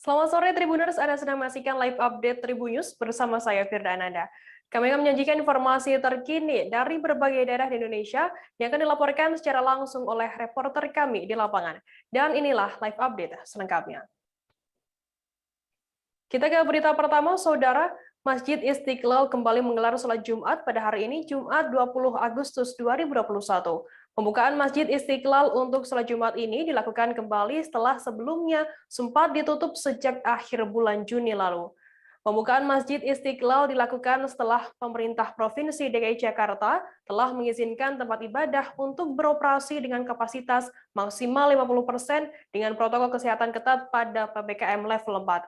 Selamat sore Tribuners, Anda sedang menyaksikan live update Tribunnews bersama saya Firda Ananda. Kami akan menyajikan informasi terkini dari berbagai daerah di Indonesia yang akan dilaporkan secara langsung oleh reporter kami di lapangan. Dan inilah live update selengkapnya. Kita ke berita pertama, Saudara. Masjid Istiqlal kembali menggelar sholat Jumat pada hari ini, Jumat 20 Agustus 2021. Pembukaan Masjid Istiqlal untuk sholat Jumat ini dilakukan kembali setelah sebelumnya sempat ditutup sejak akhir bulan Juni lalu. Pembukaan Masjid Istiqlal dilakukan setelah pemerintah Provinsi DKI Jakarta telah mengizinkan tempat ibadah untuk beroperasi dengan kapasitas maksimal 50% dengan protokol kesehatan ketat pada PPKM level 4.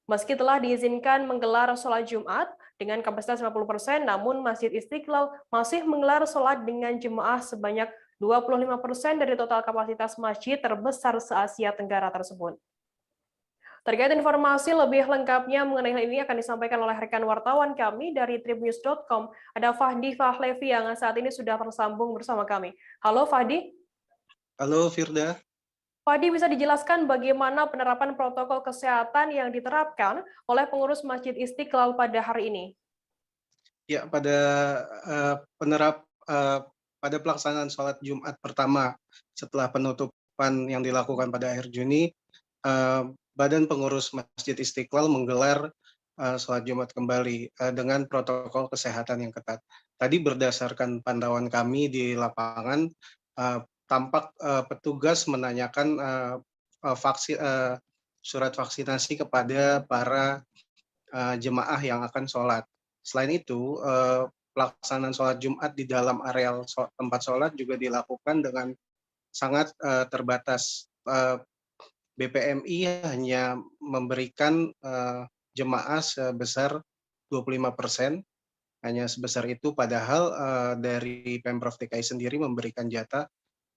Meski telah diizinkan menggelar sholat Jumat dengan kapasitas 50%, namun Masjid Istiqlal masih menggelar sholat dengan jemaah sebanyak 25% dari total kapasitas masjid terbesar se-Asia Tenggara tersebut. Terkait informasi lebih lengkapnya mengenai hal ini akan disampaikan oleh rekan wartawan kami dari tribunnews.com. Ada Fahdi Fahlevi yang saat ini sudah tersambung bersama kami. Halo Fahdi. Halo Firda. Fahdi, bisa dijelaskan bagaimana penerapan protokol kesehatan yang diterapkan oleh pengurus Masjid Istiqlal pada hari ini? Ya, pada pelaksanaan sholat Jumat pertama setelah penutupan yang dilakukan pada akhir Juni, Badan Pengurus Masjid Istiqlal menggelar sholat Jumat kembali dengan protokol kesehatan yang ketat. Tadi berdasarkan pantauan kami di lapangan, tampak petugas menanyakan surat vaksinasi kepada para jemaah yang akan sholat. Selain itu, pelaksanaan sholat Jumat di dalam areal tempat sholat juga dilakukan dengan sangat terbatas. BPMI hanya memberikan jemaah sebesar 25%, hanya sebesar itu, padahal dari Pemprov DKI sendiri memberikan jatah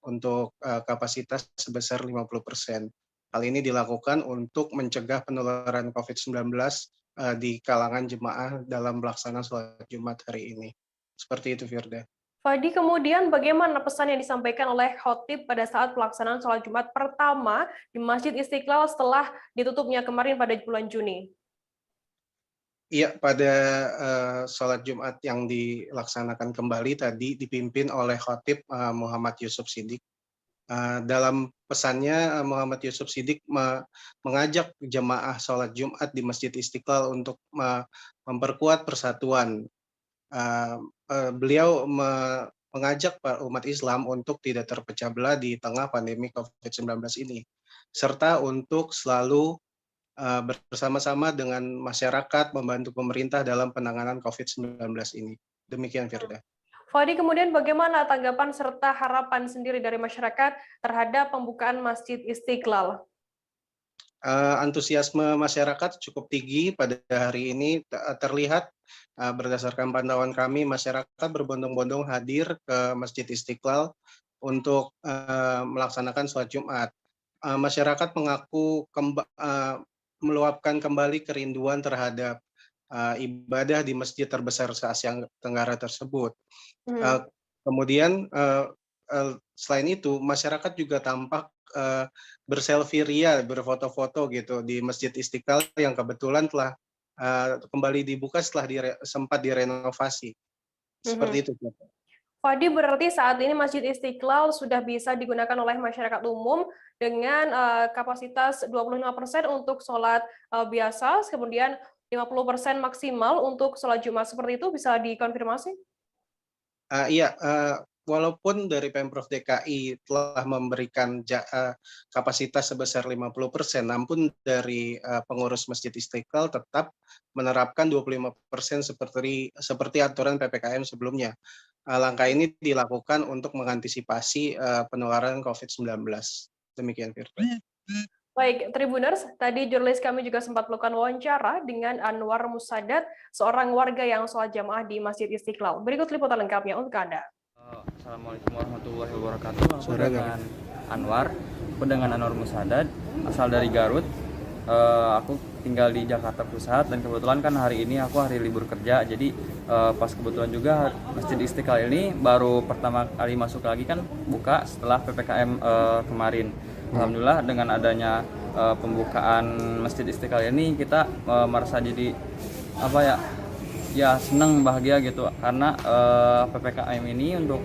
untuk kapasitas sebesar 50%. Hal ini dilakukan untuk mencegah penularan COVID-19 di kalangan jemaah dalam pelaksanaan sholat Jumat hari ini. Seperti itu, Firda. Fadi, kemudian bagaimana pesan yang disampaikan oleh khotib pada saat pelaksanaan sholat Jumat pertama di Masjid Istiqlal setelah ditutupnya kemarin pada bulan Juni? Iya, pada sholat Jumat yang dilaksanakan kembali tadi dipimpin oleh khotib Muhammad Yusuf Siddiq. Dalam pesannya, Muhammad Yusuf Siddiq mengajak jemaah sholat Jumat di Masjid Istiqlal untuk memperkuat persatuan. Beliau mengajak umat Islam untuk tidak terpecah belah di tengah pandemi COVID-19 ini, serta untuk selalu bersama-sama dengan masyarakat membantu pemerintah dalam penanganan COVID-19 ini. Demikian, Firda. Fadi, kemudian bagaimana tanggapan serta harapan sendiri dari masyarakat terhadap pembukaan Masjid Istiqlal? Antusiasme masyarakat cukup tinggi pada hari ini. Terlihat berdasarkan pantauan kami, masyarakat berbondong-bondong hadir ke Masjid Istiqlal untuk melaksanakan sholat Jumat. Masyarakat mengaku meluapkan kembali kerinduan terhadap ibadah di masjid terbesar se-Asia Tenggara tersebut. Kemudian selain itu, masyarakat juga tampak berselfie ria, berfoto-foto gitu di Masjid Istiqlal yang kebetulan telah kembali dibuka setelah sempat direnovasi. Seperti itu. Fadi, berarti saat ini Masjid Istiqlal sudah bisa digunakan oleh masyarakat umum dengan kapasitas 25% untuk sholat biasa, kemudian 50% maksimal untuk sholat Jumat. Seperti itu bisa dikonfirmasi? Iya, walaupun dari Pemprov DKI telah memberikan kapasitas sebesar 50%, namun dari pengurus Masjid Istiqlal tetap menerapkan 25% seperti aturan PPKM sebelumnya. Langkah ini dilakukan untuk mengantisipasi penularan COVID-19. Demikian, Firda. Baik, Tribuners, tadi jurnalis kami juga sempat melakukan wawancara dengan Anwar Musadat, seorang warga yang sholat jamaah di Masjid Istiqlal. Berikut liputan lengkapnya untuk Anda. Assalamualaikum warahmatullahi wabarakatuh. Aku dengan Anwar Musadat, asal dari Garut. Aku tinggal di Jakarta Pusat dan kebetulan kan hari ini aku hari libur kerja, jadi pas kebetulan juga Masjid Istiqlal ini baru pertama kali masuk lagi kan buka setelah PPKM kemarin. Alhamdulillah dengan adanya pembukaan Masjid Istiqlal ini kita merasa jadi apa ya, ya senang bahagia gitu karena PPKM ini untuk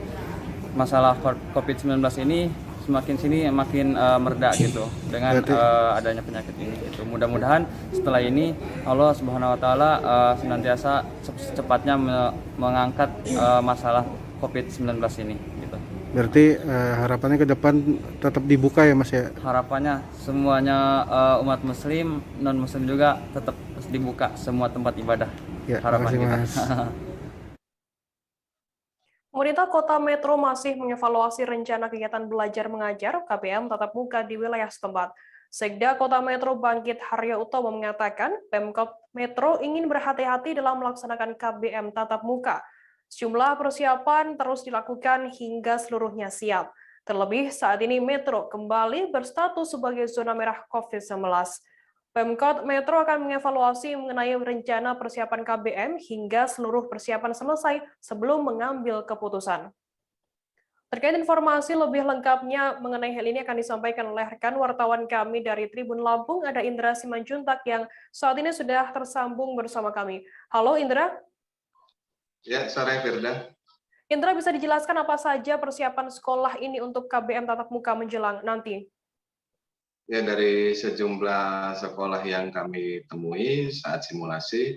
masalah COVID-19 ini semakin sini makin mereda gitu dengan adanya penyakit ini gitu. Mudah-mudahan setelah ini Allah Subhanahu wa taala senantiasa secepatnya mengangkat masalah COVID-19 ini gitu. Berarti harapannya ke depan tetap dibuka ya Mas ya? Harapannya semuanya umat muslim, non muslim juga tetap dibuka semua tempat ibadah. Ya, Harapan makasih, kita. Mas. Pemerintah Kota Metro masih mengevaluasi rencana kegiatan belajar mengajar KBM tatap muka di wilayah setempat. Sekda Kota Metro Bangkit Haryo Utomo mengatakan, Pemkot Metro ingin berhati-hati dalam melaksanakan KBM tatap muka. Sejumlah persiapan terus dilakukan hingga seluruhnya siap. Terlebih saat ini Metro kembali berstatus sebagai zona merah COVID-19. Pemkot Metro akan mengevaluasi mengenai rencana persiapan KBM hingga seluruh persiapan selesai sebelum mengambil keputusan. Terkait informasi lebih lengkapnya mengenai hal ini akan disampaikan oleh rekan wartawan kami dari Tribun Lampung, ada Indra Simanjuntak yang saat ini sudah tersambung bersama kami. Halo Indra. Ya, sore Firda. Indra, bisa dijelaskan apa saja persiapan sekolah ini untuk KBM tatap muka menjelang nanti? Ya, dari sejumlah sekolah yang kami temui saat simulasi,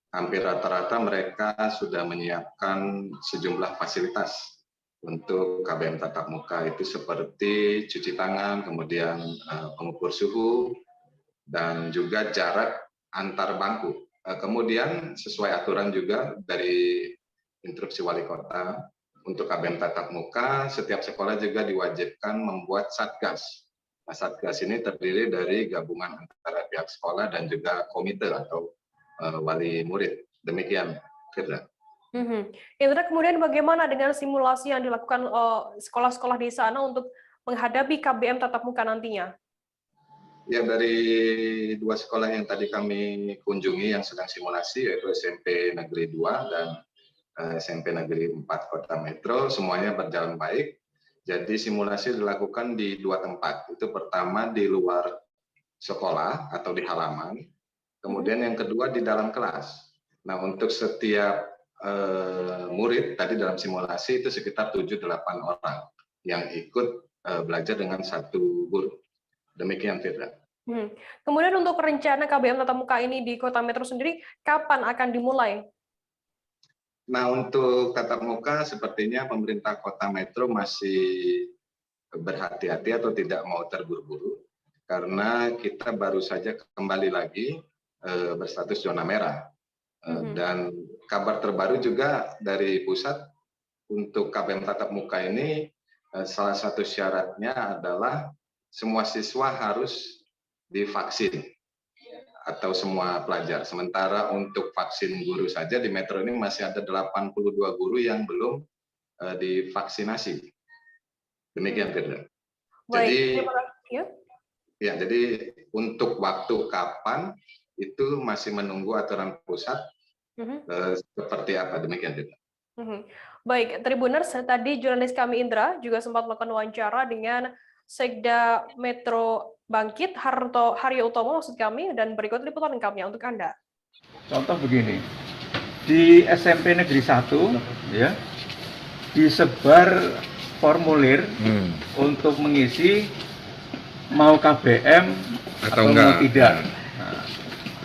hampir rata-rata mereka sudah menyiapkan sejumlah fasilitas untuk KBM tatap muka, itu seperti cuci tangan, kemudian pengukur suhu, dan juga jarak antar bangku. Kemudian sesuai aturan juga dari instruksi wali kota, untuk KBM tatap muka, setiap sekolah juga diwajibkan membuat satgas. Nah, satgas ini terdiri dari gabungan antara pihak sekolah dan juga komite atau wali murid. Demikian, Firda. Indra, kemudian bagaimana dengan simulasi yang dilakukan sekolah-sekolah di sana untuk menghadapi KBM tatap muka nantinya? Ya, dari dua sekolah yang tadi kami kunjungi yang sedang simulasi, yaitu SMP Negeri 2 dan SMP Negeri 4 Kota Metro, semuanya berjalan baik. Jadi simulasi dilakukan di dua tempat. Itu pertama di luar sekolah atau di halaman. Kemudian yang kedua di dalam kelas. Nah, untuk setiap murid tadi dalam simulasi itu sekitar 7-8 orang yang ikut belajar dengan satu guru. Demikian, Firda. Kemudian untuk rencana KBM tatap muka ini di Kota Metro sendiri, kapan akan dimulai? Nah, untuk tatap muka sepertinya pemerintah Kota Metro masih berhati-hati atau tidak mau terburu-buru karena kita baru saja kembali lagi berstatus zona merah. Dan kabar terbaru juga dari pusat untuk KBM tatap muka ini salah satu syaratnya adalah semua siswa harus divaksin atau semua pelajar. Sementara untuk vaksin guru saja di Metro ini masih ada 82 guru yang belum divaksinasi. Demikian, Firda. Jadi, jadi untuk waktu kapan itu masih menunggu aturan pusat seperti apa, demikian, Firda. Baik, Tribuners, tadi jurnalis kami Indra juga sempat melakukan wawancara dengan Sekda Metro Bangkit Haryo Utomo maksud kami, dan berikut liputan lengkapnya untuk Anda. Contoh begini, di SMP Negeri 1 ya disebar formulir untuk mengisi mau KBM atau mau tidak. Nah,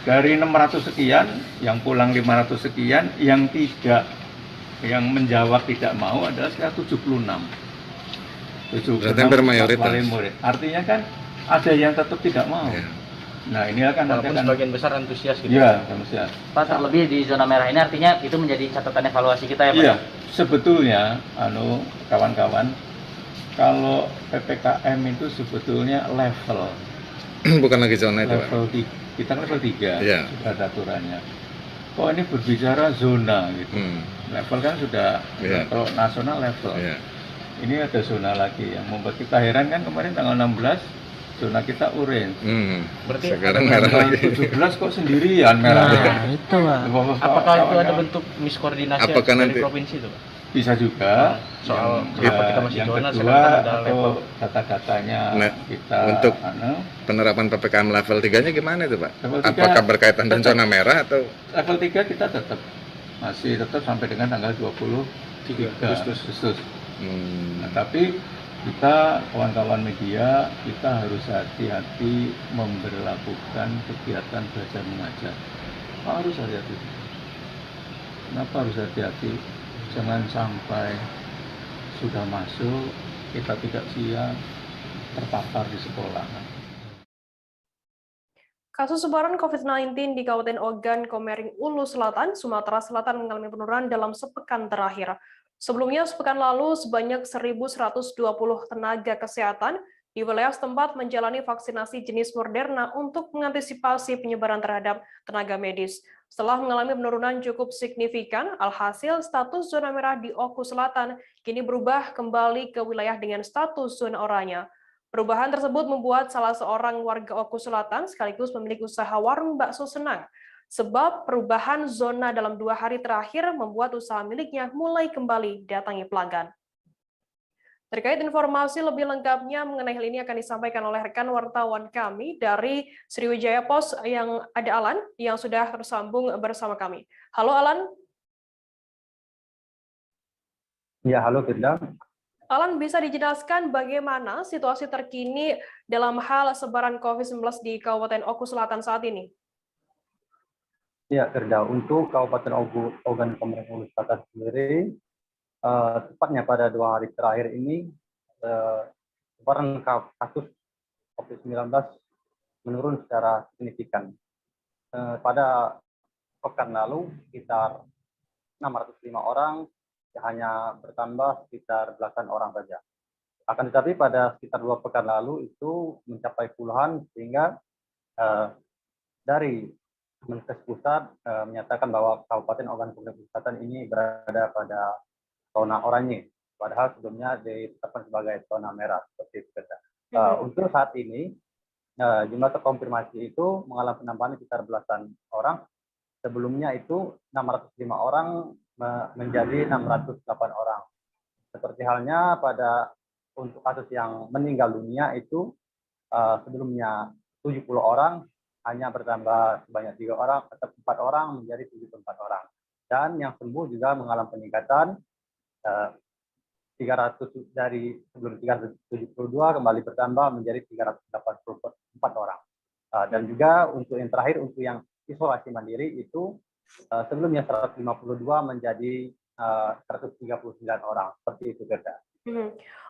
dari 600 sekian, yang pulang 500 sekian, yang tidak, yang menjawab tidak mau adalah sekitar 76. Berarti bermayoritas. Artinya kan ada yang tetap tidak mau. Ya. Nah, ini akan sebagian besar antusias gitu. Iya, antusias. Pak, terlebih di zona merah ini artinya itu menjadi catatan evaluasi kita ya, Pak. Iya, sebetulnya kawan-kawan, kalau PPKM itu sebetulnya level. Bukan lagi zona itu, level Pak. Kita level 3, ya. Sudah ada aturannya. Kok ini berbicara zona gitu. Level kan sudah kalau nasional level. Ya. Ini ada zona lagi yang membuat kita heran kan, kemarin tanggal 16 zona kita orange. Berarti sekarang merah lagi. 17 kok sendirian merah. Nah, itu, Pak. Apakah itu ada bentuk miskoordinasi dari provinsi itu, Pak? Bisa juga. Soal yang, kenapa kita masih yang zona, kedua sedangkan ada atau level. data-datanya Nah, kita untuk penerapan PPKM level 3-nya gimana itu Pak? Level 3 Apakah berkaitan dengan tetap. zona merah atau level 3 kita masih tetap sampai dengan tanggal 23 Agustus. Nah, tapi kita kawan-kawan media kita harus hati-hati memberlakukan kegiatan belajar mengajar. Harus hati-hati. Kenapa harus hati-hati? Jangan sampai sudah masuk kita tidak siap terpapar di sekolah. Kasus sebaran COVID-19 di Kabupaten Ogan Komering Ulu Selatan, Sumatera Selatan mengalami penurunan dalam sepekan terakhir. Sebelumnya, sepekan lalu sebanyak 1.120 tenaga kesehatan di wilayah setempat menjalani vaksinasi jenis Moderna untuk mengantisipasi penyebaran terhadap tenaga medis. Setelah mengalami penurunan cukup signifikan, alhasil status zona merah di Oku Selatan kini berubah kembali ke wilayah dengan status zona oranye. Perubahan tersebut membuat salah seorang warga Oku Selatan sekaligus pemilik usaha warung bakso senang. Sebab perubahan zona dalam 2 hari terakhir membuat usaha miliknya mulai kembali datangi pelanggan. Terkait informasi lebih lengkapnya mengenai hal ini akan disampaikan oleh rekan wartawan kami dari Sriwijaya Pos yang ada Alan yang sudah tersambung bersama kami. Halo Alan. Ya, halo Firda. Alan, bisa dijelaskan bagaimana situasi terkini dalam hal sebaran COVID-19 di Kabupaten Oku Selatan saat ini? Ya, Firda, untuk Kabupaten Ogan Komering Ulu Selatan sendiri, tepatnya pada 2 hari terakhir ini, sebaran kasus COVID-19 menurun secara signifikan. Pada pekan lalu, sekitar 605 orang, hanya bertambah sekitar belasan orang saja. Akan tetapi pada sekitar 2 pekan lalu itu mencapai puluhan, sehingga dari Kemenkes Pusat menyatakan bahwa Kabupaten Ogan Komering Selatan ini berada pada zona oranye, padahal sebelumnya ditetapkan sebagai zona merah seperti itu. Untuk saat ini jumlah terkonfirmasi itu mengalami penambahan sekitar belasan orang. Sebelumnya itu 605 orang menjadi 608 orang. Seperti halnya untuk kasus yang meninggal dunia itu sebelumnya 70 orang, hanya bertambah sebanyak 3 orang, tetap 4 orang menjadi 74 orang. Dan yang sembuh juga mengalami peningkatan 300 dari sebelum 372 kembali bertambah menjadi 384 orang. Dan juga untuk yang terakhir, untuk yang isolasi mandiri itu sebelumnya 152 menjadi 139 orang. Seperti itu, Gerda.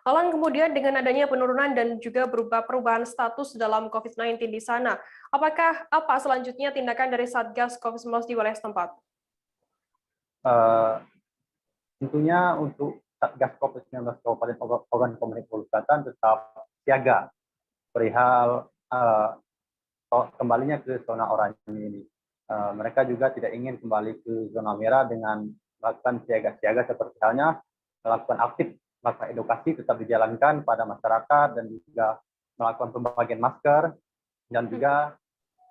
Alan, kemudian dengan adanya penurunan dan juga perubahan status dalam COVID-19 di sana, apa selanjutnya tindakan dari Satgas COVID-19 di wilayah setempat? Tentunya untuk Satgas COVID-19 Kabupaten Ogan Komering Ulu Selatan tetap siaga perihal kembalinya ke zona oranye ini. Mereka juga tidak ingin kembali ke zona merah dengan melakukan siaga-siaga seperti halnya melakukan edukasi tetap dijalankan pada masyarakat dan juga melakukan pembagian masker, dan juga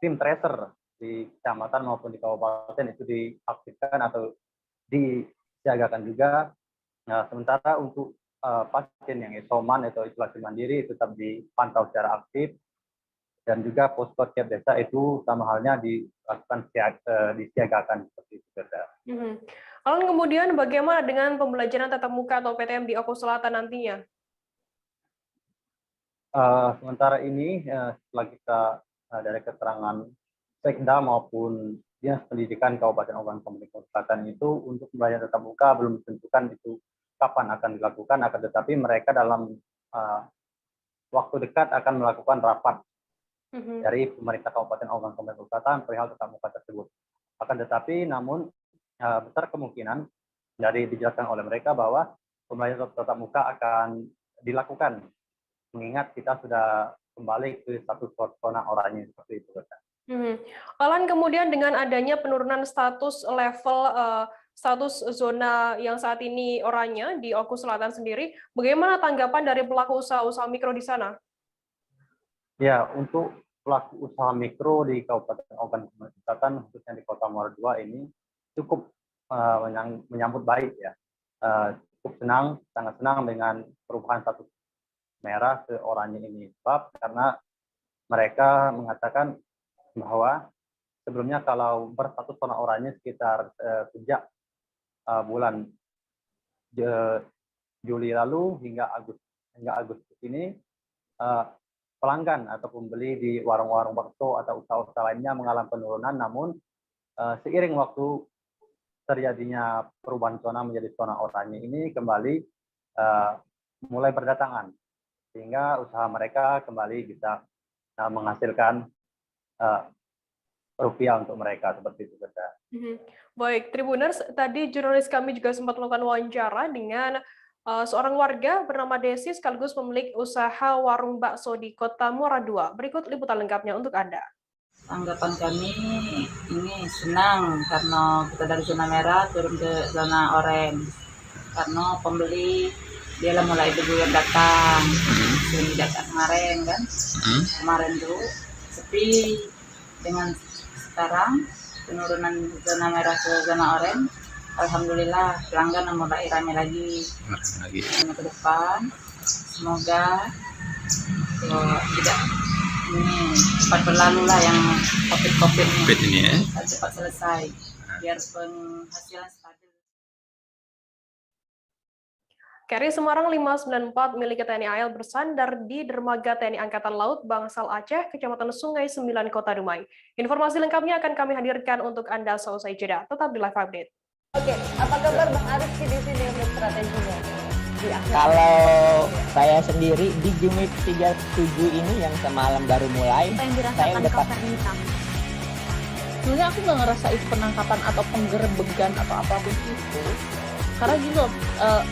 tim tracer di kecamatan maupun di kabupaten itu diaktifkan atau disiagakan juga. Nah, sementara untuk pasien yang isoman atau isolasi mandiri tetap dipantau secara aktif, dan juga posko tiap desa itu sama halnya dilakukan disiagakan seperti itu. Alan, kemudian bagaimana dengan pembelajaran tatap muka atau PTM di Oku Selatan nantinya? Sementara ini setelah kita dari keterangan Sekda maupun Dinas Pendidikan Kabupaten Ogan Komering Ulu Selatan itu, untuk pembelajaran tatap muka belum ditentukan itu kapan akan dilakukan, akan tetapi mereka dalam waktu dekat akan melakukan rapat dari pemerintah Kabupaten Ogan Komering Ulu Selatan perihal tatap muka tersebut. Akan tetapi namun besar kemungkinan dari dijelaskan oleh mereka bahwa pembelajaran tatap muka akan dilakukan, mengingat kita sudah kembali ke status zona oranye seperti itu. Alan, kemudian dengan adanya penurunan status status zona yang saat ini oranye di Oku Selatan sendiri, bagaimana tanggapan dari pelaku usaha mikro di sana? Ya, untuk pelaku usaha mikro di Kabupaten Ogan Komering Selatan, khususnya di Kota Muara II ini cukup menyambut baik ya. cukup senang, sangat senang dengan perubahan status merah ke oranye ini. Sebab karena mereka mengatakan bahwa sebelumnya kalau berstatus zona oranye sekitar sejak bulan Juli lalu hingga Agustus ini, pelanggan atau pembeli di warung-warung bakso atau usaha-usaha lainnya mengalami penurunan, namun seiring waktu terjadinya perubahan zona menjadi zona oranye ini kembali mulai berdatangan, sehingga usaha mereka kembali bisa menghasilkan rupiah untuk mereka, seperti itu saja. Baik, Tribuners, tadi jurnalis kami juga sempat melakukan wawancara dengan seorang warga bernama Desi sekaligus pemilik usaha warung bakso di Kota Muara II. Berikut liputan lengkapnya untuk Anda. Tanggapan kami ini senang karena kita dari zona merah turun ke zona oranye. Karena pembeli dia mulai bergulir datang, tidak kemarin kan, kemarin tuh sepi. Dengan sekarang penurunan zona merah ke zona oranye, alhamdulillah pelanggan mulai ramai lagi. Ke depan, semoga tidak ini cepat berlalu lah yang COVID ini ya. Cepat selesai biar penghasilan stabil. KRI Semarang 594 milik TNI AL bersandar di dermaga TNI Angkatan Laut Bangsal Aceh, Kecamatan Sungai 9, Kota Dumai. Informasi lengkapnya akan kami hadirkan untuk Anda seusai jeda. Tetap di Live Update. Oke, apa kabar Bang Arif di sini untuk strateginya? Kalau saya sendiri di Jumit 37 ini yang semalam baru mulai, saya udah hitam. Sebenarnya aku nggak ngerasa itu penangkapan atau penggerebegan atau apapun itu. Karena gitu,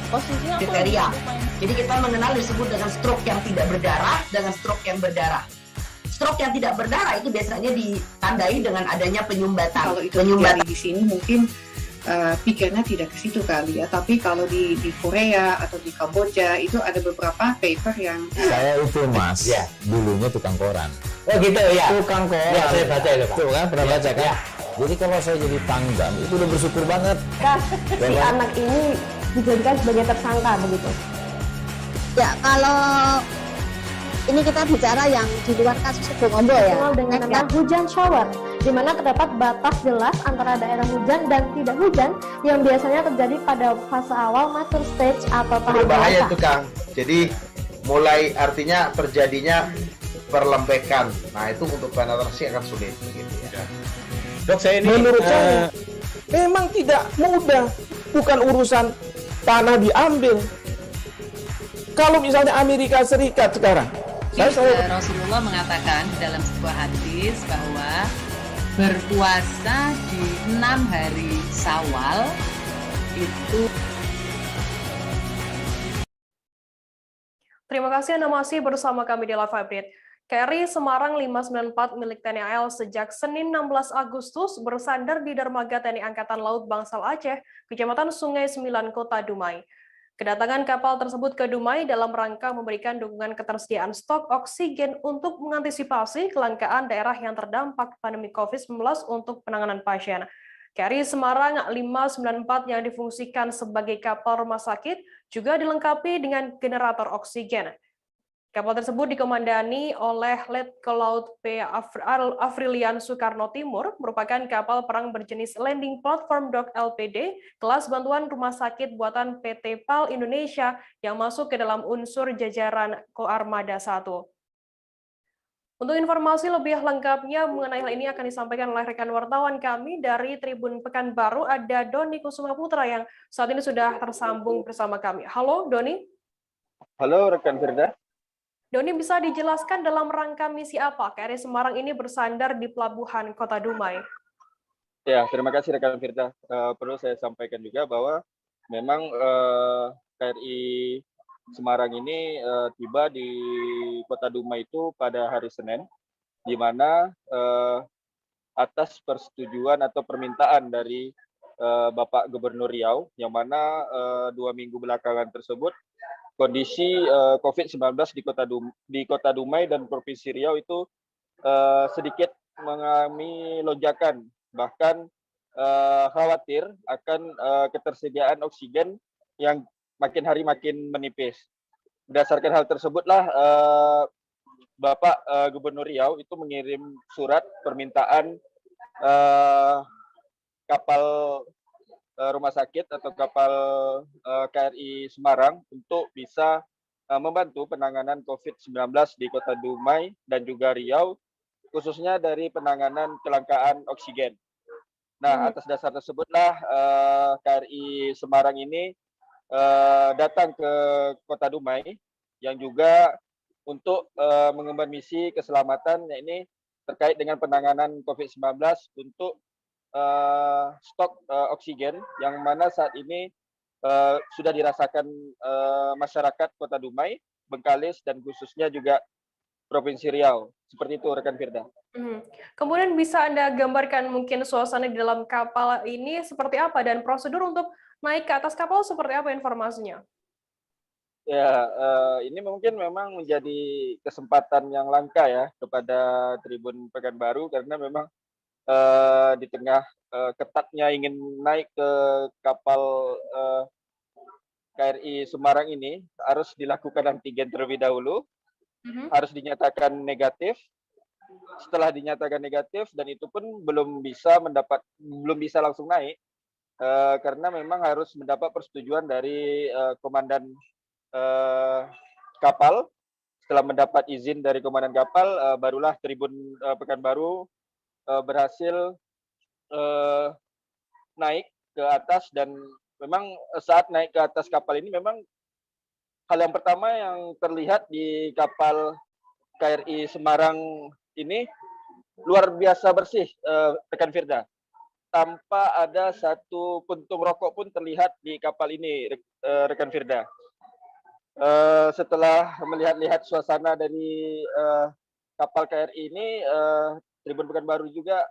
posisinya kriteria. Jadi kita mengenal disebut dengan stroke yang tidak berdarah dengan stroke yang berdarah. Stroke yang tidak berdarah itu biasanya ditandai dengan adanya penyumbatan. Kalau itu terjadi di sini mungkin pikirnya tidak ke situ kali ya, tapi kalau di Korea atau di Kamboja itu ada beberapa paper yang saya itu mas, ya, dulunya tukang koran. Oh gitu ya, tukang koran. Ya, saya baca itu Pak. Tuh kan, pernah baca kan? Ya. Jadi kalau saya jadi tanggang itu udah bersyukur banget. Si anak ini dijadikan sebagai tersangka begitu. Ya kalau ini kita bicara yang di luar kasus Sebongombo ya. Dengan nama hujan shower, di mana terdapat batas jelas antara daerah hujan dan tidak hujan yang biasanya terjadi pada fase awal mature stage atau tahap berbahaya itu Kang. Jadi mulai artinya terjadinya perlembekan. Nah itu untuk penetrasi akan sulit begitu ya. Dok, saya ini menurut saya memang tidak mudah, bukan urusan tanah diambil. Kalau misalnya Amerika Serikat sekarang, Rasulullah mengatakan dalam sebuah hadis bahwa berpuasa di 6 hari Syawal itu. Terima kasih Anda masih bersama kami di Live Update. KRI Semarang 594 milik TNI AL sejak Senin 16 Agustus bersandar di dermaga TNI Angkatan Laut Bangsal Aceh, Kecamatan Sungai 9, Kota Dumai. Kedatangan kapal tersebut ke Dumai dalam rangka memberikan dukungan ketersediaan stok oksigen untuk mengantisipasi kelangkaan daerah yang terdampak pandemi COVID-19 untuk penanganan pasien. KRI Semarang 594 yang difungsikan sebagai kapal rumah sakit juga dilengkapi dengan generator oksigen. Kapal tersebut dikomandani oleh Letkol Laut P. Afrilian Soekarno Timur, merupakan kapal perang berjenis Landing Platform Dock LPD, kelas bantuan rumah sakit buatan PT PAL Indonesia yang masuk ke dalam unsur jajaran Koarmada 1. Untuk informasi lebih lengkapnya mengenai hal ini akan disampaikan oleh rekan wartawan kami dari Tribun Pekanbaru, ada Doni Kusuma Putra yang saat ini sudah tersambung bersama kami. Halo Doni. Halo rekan Firda. Doni, bisa dijelaskan dalam rangka misi apa KRI Semarang ini bersandar di Pelabuhan Kota Dumai? Ya, terima kasih rekan Firda. Perlu saya sampaikan juga bahwa memang KRI Semarang ini tiba di Kota Dumai itu pada hari Senin, di mana atas persetujuan atau permintaan dari Bapak Gubernur Riau, yang mana 2 minggu belakangan tersebut kondisi COVID-19 di Kota Dumai dan Provinsi Riau itu sedikit mengalami lonjakan, bahkan khawatir akan ketersediaan oksigen yang makin hari makin menipis. Berdasarkan hal tersebutlah Bapak Gubernur Riau itu mengirim surat permintaan kapal rumah sakit atau kapal KRI Semarang untuk bisa membantu penanganan COVID-19 di Kota Dumai dan juga Riau, khususnya dari penanganan kelangkaan oksigen. Nah, atas dasar tersebutlah KRI Semarang ini datang ke Kota Dumai yang juga untuk mengemban misi keselamatan, yakni terkait dengan penanganan COVID-19 untuk stok oksigen yang mana saat ini sudah dirasakan masyarakat Kota Dumai, Bengkalis, dan khususnya juga Provinsi Riau. Seperti itu, rekan Firda. Kemudian bisa Anda gambarkan mungkin suasana di dalam kapal ini seperti apa dan prosedur untuk naik ke atas kapal seperti apa informasinya? Ya, ini mungkin memang menjadi kesempatan yang langka ya kepada Tribun Pekanbaru karena memang di tengah ketatnya ingin naik ke kapal KRI Semarang ini harus dilakukan antigen terlebih dahulu, harus dinyatakan negatif. Setelah dinyatakan negatif dan itu pun belum bisa langsung naik karena memang harus mendapat persetujuan dari komandan kapal. Setelah mendapat izin dari komandan kapal, barulah Tribun Pekanbaru berhasil naik ke atas, dan memang saat naik ke atas kapal ini memang hal yang pertama yang terlihat di kapal KRI Semarang ini luar biasa bersih, rekan Firda. Tanpa ada satu puntung rokok pun terlihat di kapal ini, rekan Firda. Setelah melihat-lihat suasana dari kapal KRI ini, Tribun Pekanbaru juga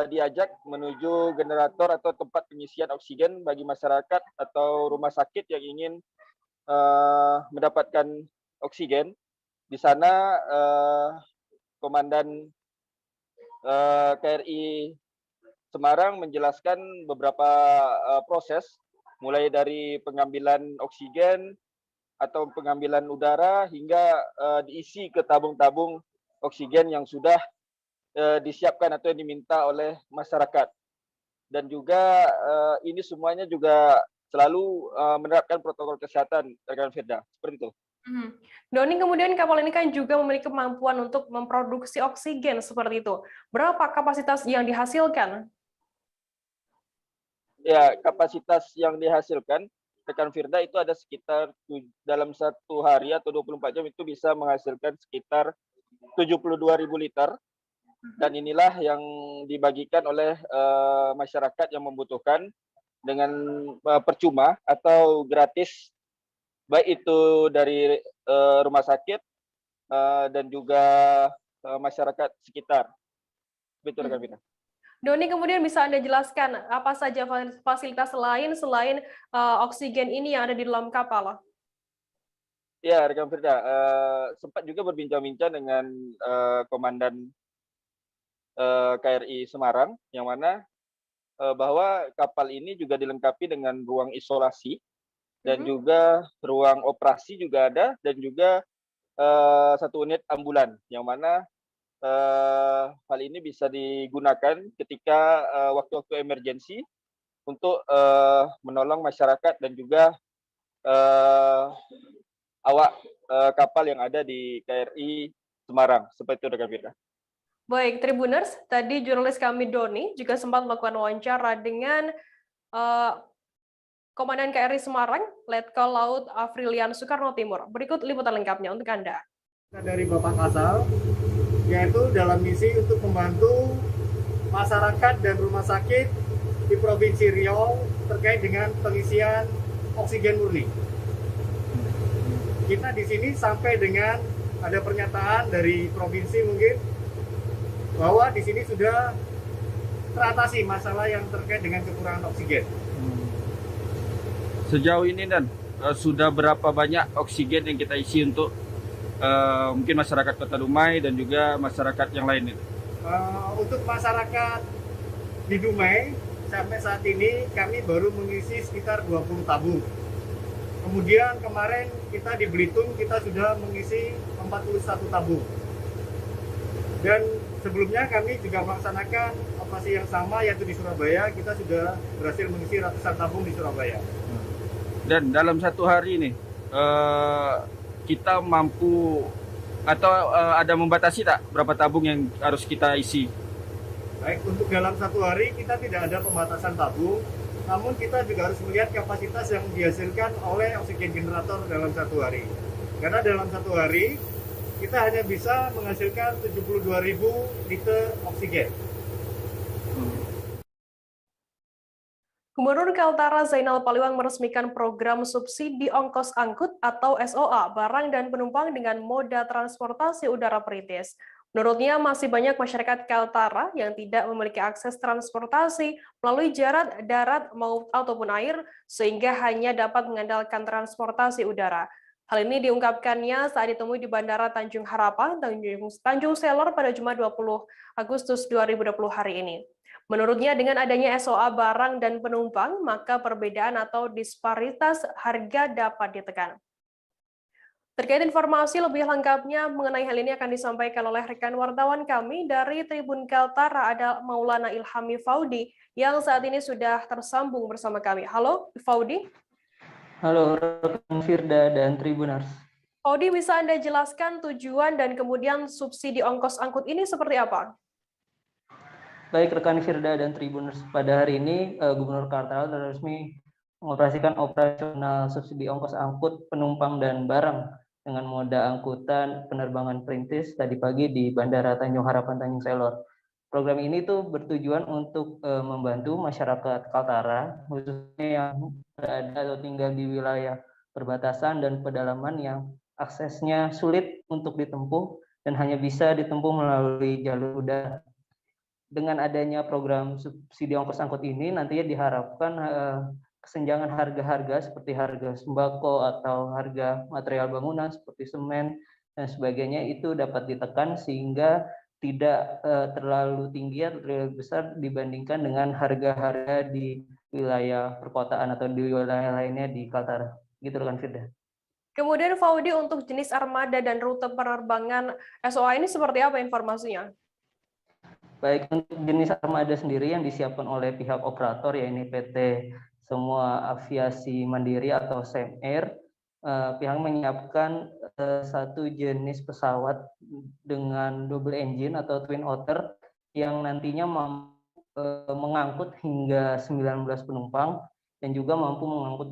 diajak menuju generator atau tempat pengisian oksigen bagi masyarakat atau rumah sakit yang ingin mendapatkan oksigen. Di sana Komandan KRI Semarang menjelaskan beberapa proses, mulai dari pengambilan oksigen atau pengambilan udara hingga diisi ke tabung-tabung oksigen yang sudah disiapkan atau yang diminta oleh masyarakat. Dan juga ini semuanya juga selalu menerapkan protokol kesehatan, rekan Firda. Seperti itu. Doni, kemudian kapal ini kan juga memiliki kemampuan untuk memproduksi oksigen seperti itu. Berapa kapasitas yang dihasilkan? Ya, kapasitas yang dihasilkan, rekan Firda, itu ada sekitar dalam satu hari atau 24 jam itu bisa menghasilkan sekitar 72.000 liter. Dan inilah yang dibagikan oleh masyarakat yang membutuhkan dengan percuma atau gratis, baik itu dari rumah sakit dan juga masyarakat sekitar. Betul, rekan Firda. Doni, kemudian bisa Anda jelaskan apa saja fasilitas lain selain oksigen ini yang ada di dalam kapal? Ya, rekan Firda, sempat juga berbincang-bincang dengan Komandan KRI Semarang, yang mana bahwa kapal ini juga dilengkapi dengan ruang isolasi dan juga ruang operasi juga ada, dan juga satu unit ambulan, yang mana hal ini bisa digunakan ketika waktu-waktu emergensi untuk menolong masyarakat dan juga awak kapal yang ada di KRI Semarang. Seperti itu, rekan Firda. Baik, Tribuners, tadi jurnalis kami Doni juga sempat melakukan wawancara dengan Komandan KRI Semarang, Letkol Laut Afrilian Soekarno Timur. Berikut liputan lengkapnya untuk Anda. Dari Bapak Kasal, yaitu dalam misi untuk membantu masyarakat dan rumah sakit di Provinsi Riau terkait dengan pengisian oksigen murni. Kita di sini sampai dengan ada pernyataan dari provinsi mungkin bahwa di sini sudah teratasi masalah yang terkait dengan kekurangan oksigen. Sejauh ini, Dan, sudah berapa banyak oksigen yang kita isi untuk mungkin masyarakat Kota Dumai dan juga masyarakat yang lain? Untuk masyarakat di Dumai, sampai saat ini kami baru mengisi sekitar 20 tabung. Kemudian kemarin kita di Belitung kita sudah mengisi 41 tabung. Dan sebelumnya kami juga melaksanakan operasi yang sama yaitu di Surabaya, kita sudah berhasil mengisi ratusan tabung di Surabaya. Dan dalam satu hari ini kita mampu atau ada membatasi tak berapa tabung yang harus kita isi? Baik, untuk dalam satu hari kita tidak ada pembatasan tabung, namun kita juga harus melihat kapasitas yang dihasilkan oleh oksigen generator dalam satu hari. Karena dalam satu hari kita hanya bisa menghasilkan 72.000 liter oksigen. Gubernur Kaltara Zainal Paliwang meresmikan program subsidi ongkos angkut atau SOA barang dan penumpang dengan moda transportasi udara perintis. Menurutnya masih banyak masyarakat Kaltara yang tidak memiliki akses transportasi melalui darat ataupun air sehingga hanya dapat mengandalkan transportasi udara. Hal ini diungkapkannya saat ditemui di Bandara Tanjung Harapan, Tanjung Selor pada Jumat 20 Agustus 2020 hari ini. Menurutnya dengan adanya SOA barang dan penumpang, maka perbedaan atau disparitas harga dapat ditekan. Terkait informasi lebih lengkapnya mengenai hal ini akan disampaikan oleh rekan wartawan kami dari Tribun Kaltara, ada Maulana Ilhami Faudi yang saat ini sudah tersambung bersama kami. Halo, Faudi. Halo, rekan Firda dan Tribuners. Faudi, bisa Anda jelaskan tujuan dan kemudian subsidi ongkos angkut ini seperti apa? Baik, rekan Firda dan Tribuners, pada hari ini Gubernur Kaltara telah resmi mengoperasikan operasional subsidi ongkos angkut penumpang dan barang dengan moda angkutan penerbangan perintis tadi pagi di Bandara Tanjung Harapan Tanjung Selor. Program ini tuh bertujuan untuk membantu masyarakat Kaltara, khususnya yang berada atau tinggal di wilayah perbatasan dan pedalaman yang aksesnya sulit untuk ditempuh dan hanya bisa ditempuh melalui jalur udara. Dengan adanya program subsidi ongkos angkut ini, nantinya diharapkan kesenjangan harga-harga seperti harga sembako atau harga material bangunan seperti semen dan sebagainya itu dapat ditekan sehingga tidak terlalu tinggi atau terlalu besar dibandingkan dengan harga-harga di wilayah perkotaan atau di wilayah lainnya di Kaltara. Gitu kan, Firda. Kemudian Faudi, untuk jenis armada dan rute penerbangan SOA ini seperti apa informasinya? Baik, untuk jenis armada sendiri yang disiapkan oleh pihak operator, yaitu PT Semua Aviasi Mandiri atau SEMAir, pihak menyiapkan satu jenis pesawat dengan double engine atau twin otter yang nantinya mampu mengangkut hingga 19 penumpang dan juga mampu mengangkut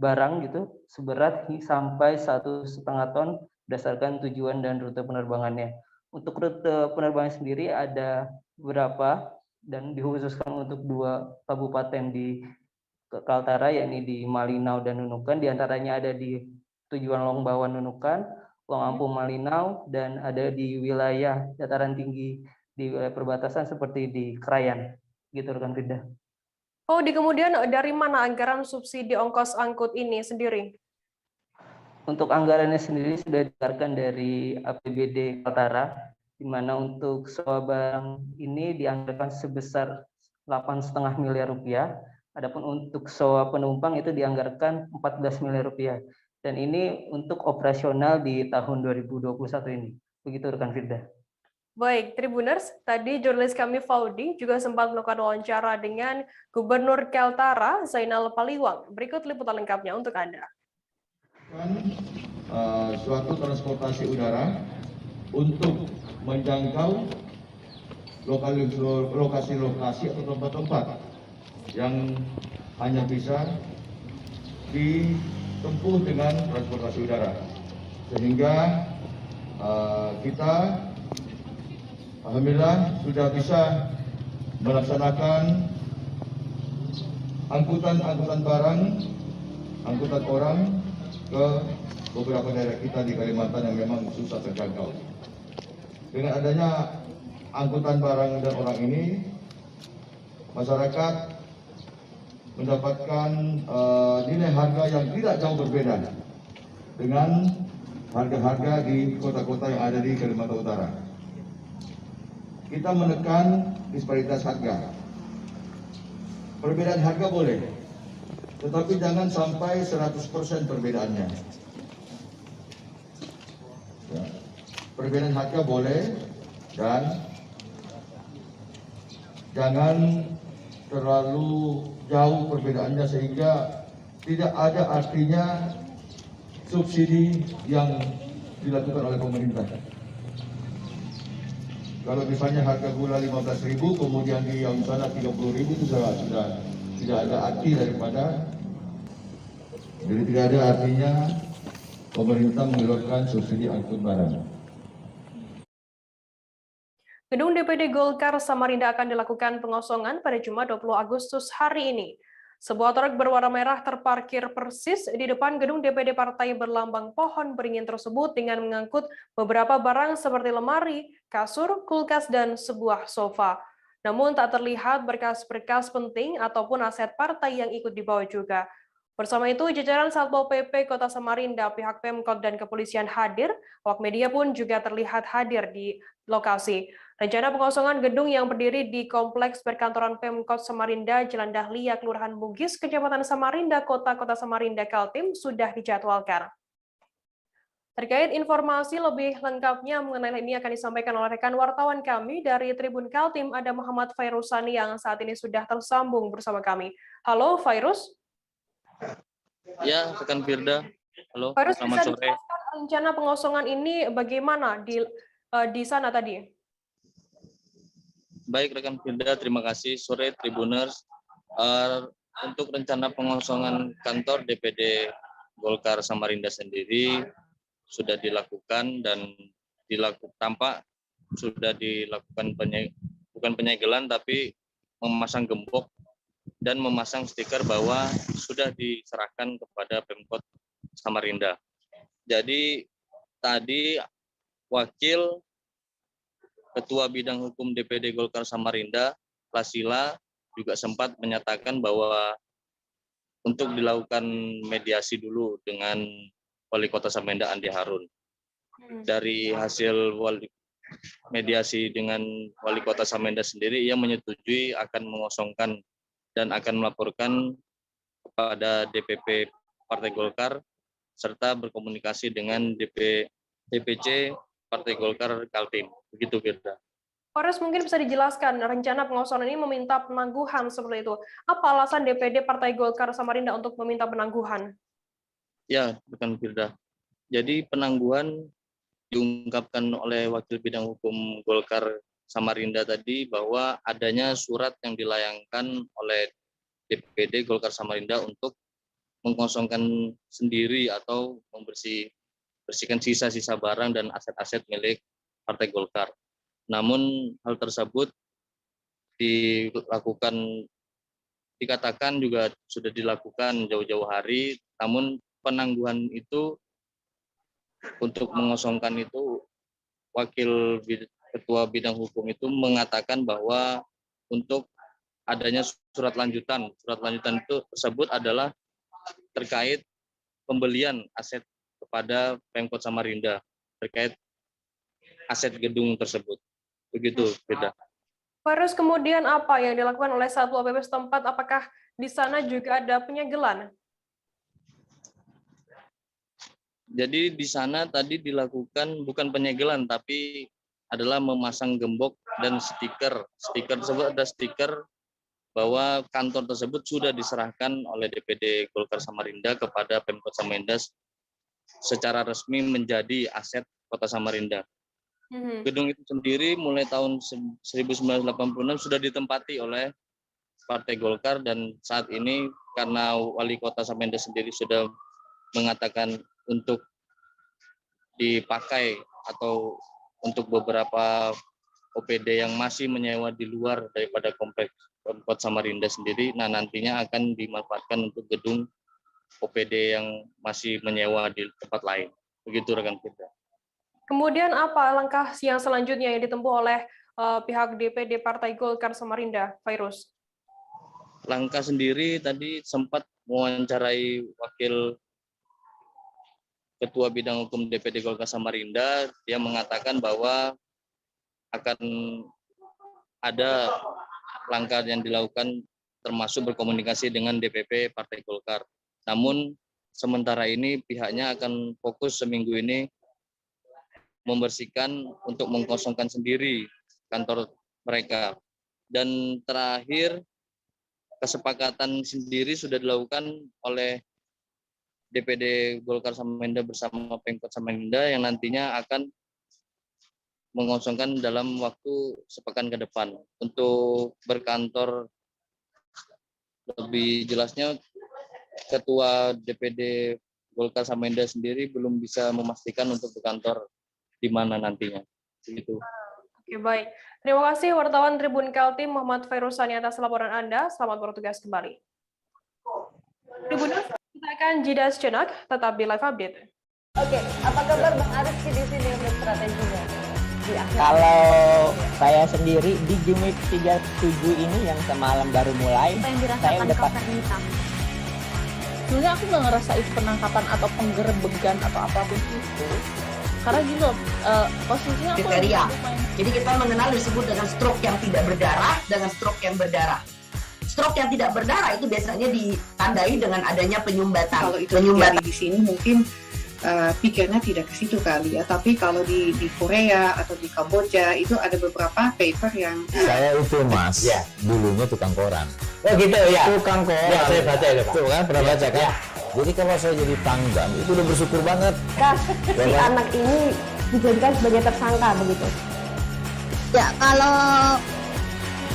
barang gitu seberat sampai 1,5 ton berdasarkan tujuan dan rute penerbangannya. Untuk rute penerbangan sendiri ada beberapa dan dikhususkan untuk 2 kabupaten di Kaltara, yakni di Malinau dan Nunukan. Di antaranya ada di tujuan Longbawan Nunukan, Longampu Malinau, dan ada di wilayah dataran tinggi di wilayah perbatasan seperti di Krayan. Gitu rekan Firda. Oh, kemudian dari mana anggaran subsidi ongkos angkut ini sendiri? Untuk anggarannya sendiri sudah dianggarkan dari APBD Kaltara, di mana untuk SOA barang ini dianggarkan sebesar 8,5 miliar rupiah. Adapun untuk SOA penumpang itu dianggarkan 14 miliar rupiah. Dan ini untuk operasional di tahun 2021 ini. Begitu rekan Firda. Baik, Tribuners, tadi jurnalis kami Faudi juga sempat melakukan wawancara dengan Gubernur Kaltara Zainal Paliwang. Berikut liputan lengkapnya untuk Anda. Suatu transportasi udara untuk menjangkau lokasi-lokasi atau tempat-tempat yang hanya bisa ditempuh dengan transportasi udara, sehingga kita alhamdulillah sudah bisa melaksanakan angkutan barang, angkutan orang ke beberapa daerah kita di Kalimantan yang memang susah terjangkau. Dengan adanya angkutan barang dan orang ini, masyarakat mendapatkan nilai harga yang tidak jauh berbeda dengan harga-harga di kota-kota yang ada di Kalimantan Utara. Kita menekan disparitas harga. Perbedaan harga boleh, tetapi jangan sampai 100% perbedaannya. Ya. Perbedaan harga boleh, dan jangan terlalu jauh perbedaannya sehingga tidak ada artinya subsidi yang dilakukan oleh pemerintah. Kalau misalnya harga gula 15.000, kemudian di yang sana 30.000, itu sudah tidak ada arti daripada, jadi tidak ada artinya pemerintah mengeluarkan subsidi angkut barang. Gedung DPD Golkar Samarinda akan dilakukan pengosongan pada Jumat 20 Agustus hari ini. Sebuah truk berwarna merah terparkir persis di depan gedung DPD Partai berlambang pohon beringin tersebut dengan mengangkut beberapa barang seperti lemari, kasur, kulkas, dan sebuah sofa. Namun tak terlihat berkas-berkas penting ataupun aset partai yang ikut dibawa juga. Bersama itu, jajaran Satpol PP Kota Samarinda, pihak Pemkot, dan kepolisian hadir. Awak media pun juga terlihat hadir di lokasi. Rencana pengosongan gedung yang berdiri di Kompleks Perkantoran Pemkot Samarinda, Jalan Dahlia, Kelurahan Bugis, Kecamatan Samarinda, Kota Samarinda, Kaltim, sudah dijadwalkan. Terkait informasi lebih lengkapnya mengenai hal ini akan disampaikan oleh rekan wartawan kami dari Tribun Kaltim, ada Muhammad Fairusani yang saat ini sudah tersambung bersama kami. Halo, Fairus. Ya, rekan Firda. Halo, Fairus, selamat bisa sore. dijelaskan rencana pengosongan ini bagaimana di sana tadi? Baik, rekan Firda, terima kasih. Sore Tribuners. Untuk rencana pengosongan kantor DPD Golkar Samarinda sendiri sudah dilakukan dan tampak sudah dilakukan bukan penyegelan tapi memasang gembok dan memasang stiker bahwa sudah diserahkan kepada Pemkot Samarinda. Jadi tadi wakil Ketua Bidang Hukum DPD Golkar Samarinda, Lasila, juga sempat menyatakan bahwa untuk dilakukan mediasi dulu dengan Wali Kota Samarinda Andi Harun. Dari hasil mediasi dengan Wali Kota Samarinda sendiri, ia menyetujui akan mengosongkan dan akan melaporkan kepada DPP Partai Golkar serta berkomunikasi dengan DPC Partai Golkar Kaltim. Begitu, Firda. Fairus, mungkin bisa dijelaskan rencana pengosongan ini meminta penangguhan seperti itu. Apa alasan DPD Partai Golkar Samarinda untuk meminta penangguhan? Ya, rekan Firda. Jadi penangguhan diungkapkan oleh Wakil Bidang Hukum Golkar Samarinda tadi bahwa adanya surat yang dilayangkan oleh DPD Golkar Samarinda untuk mengosongkan sendiri atau bersihkan sisa-sisa barang dan aset-aset milik Partai Golkar. Namun hal tersebut dikatakan juga sudah dilakukan jauh-jauh hari, namun penangguhan itu untuk mengosongkan itu Wakil Ketua Bidang Hukum itu mengatakan bahwa untuk adanya surat lanjutan itu tersebut adalah terkait pembelian aset kepada Pemkot Samarinda terkait aset gedung tersebut. Begitu, Beda. Fairus, kemudian apa yang dilakukan oleh Satpol PP setempat? Apakah di sana juga ada penyegelan? Jadi di sana tadi dilakukan bukan penyegelan tapi adalah memasang gembok dan stiker. Stiker tersebut ada stiker bahwa kantor tersebut sudah diserahkan oleh DPD Golkar Samarinda kepada Pemkot Samarinda secara resmi menjadi aset Kota Samarinda. Gedung itu sendiri mulai tahun 1986 sudah ditempati oleh Partai Golkar dan saat ini karena Wali Kota Samarinda sendiri sudah mengatakan untuk dipakai atau untuk beberapa OPD yang masih menyewa di luar daripada kompleks Pemkot Samarinda sendiri, nah nantinya akan dimanfaatkan untuk gedung OPD yang masih menyewa di tempat lain. Begitu rekan kita. Kemudian apa langkah yang selanjutnya yang ditempuh oleh pihak DPD Partai Golkar Samarinda, Fairus? Langkah sendiri tadi sempat mewawancarai Wakil Ketua Bidang Hukum DPD Golkar Samarinda, dia mengatakan bahwa akan ada langkah yang dilakukan termasuk berkomunikasi dengan DPP Partai Golkar. Namun sementara ini pihaknya akan fokus seminggu ini membersihkan untuk mengkosongkan sendiri kantor mereka. Dan terakhir, kesepakatan sendiri sudah dilakukan oleh DPD Golkar Samarinda bersama Pemkot Samarinda yang nantinya akan mengosongkan dalam waktu sepekan ke depan. Untuk berkantor lebih jelasnya, Ketua DPD Golkar Samarinda sendiri belum bisa memastikan untuk berkantor di mana nantinya. Begitu. Oke, baik. Terima kasih wartawan Tribun Kaltim Muhammad Fairusani atas laporan Anda. Selamat bertugas kembali. Tribuners, kita akan jeda sejenak, tetap di live update. Oke, apa kabar Bang Ariski di sini untuk strateginya? Kalau saya sendiri di Jumip 37 ini yang semalam baru mulai, saya udah sebenarnya aku nggak ngerasa itu penangkapan atau penggerebegan atau apapun itu, karena gitu posisinya aku kriteria. Jadi kita mengenal disebut dengan stroke yang tidak berdarah dengan stroke yang berdarah. Stroke yang tidak berdarah itu biasanya ditandai dengan adanya penyumbatan. Kalau itu terjadi di sini mungkin pikirnya tidak ke situ kali ya, tapi kalau di Korea atau di Kamboja itu ada beberapa paper yang saya itu mas, ya, dulunya tukang koran. Oh gitu ya. Tukang koran. Ya, saya baca ya, Pak. Tuh kan, pernah baca kan? Ya. Jadi kalau saya jadi tanggam itu udah bersyukur banget. Si anak ini dijadikan sebagai tersangka begitu. Ya, kalau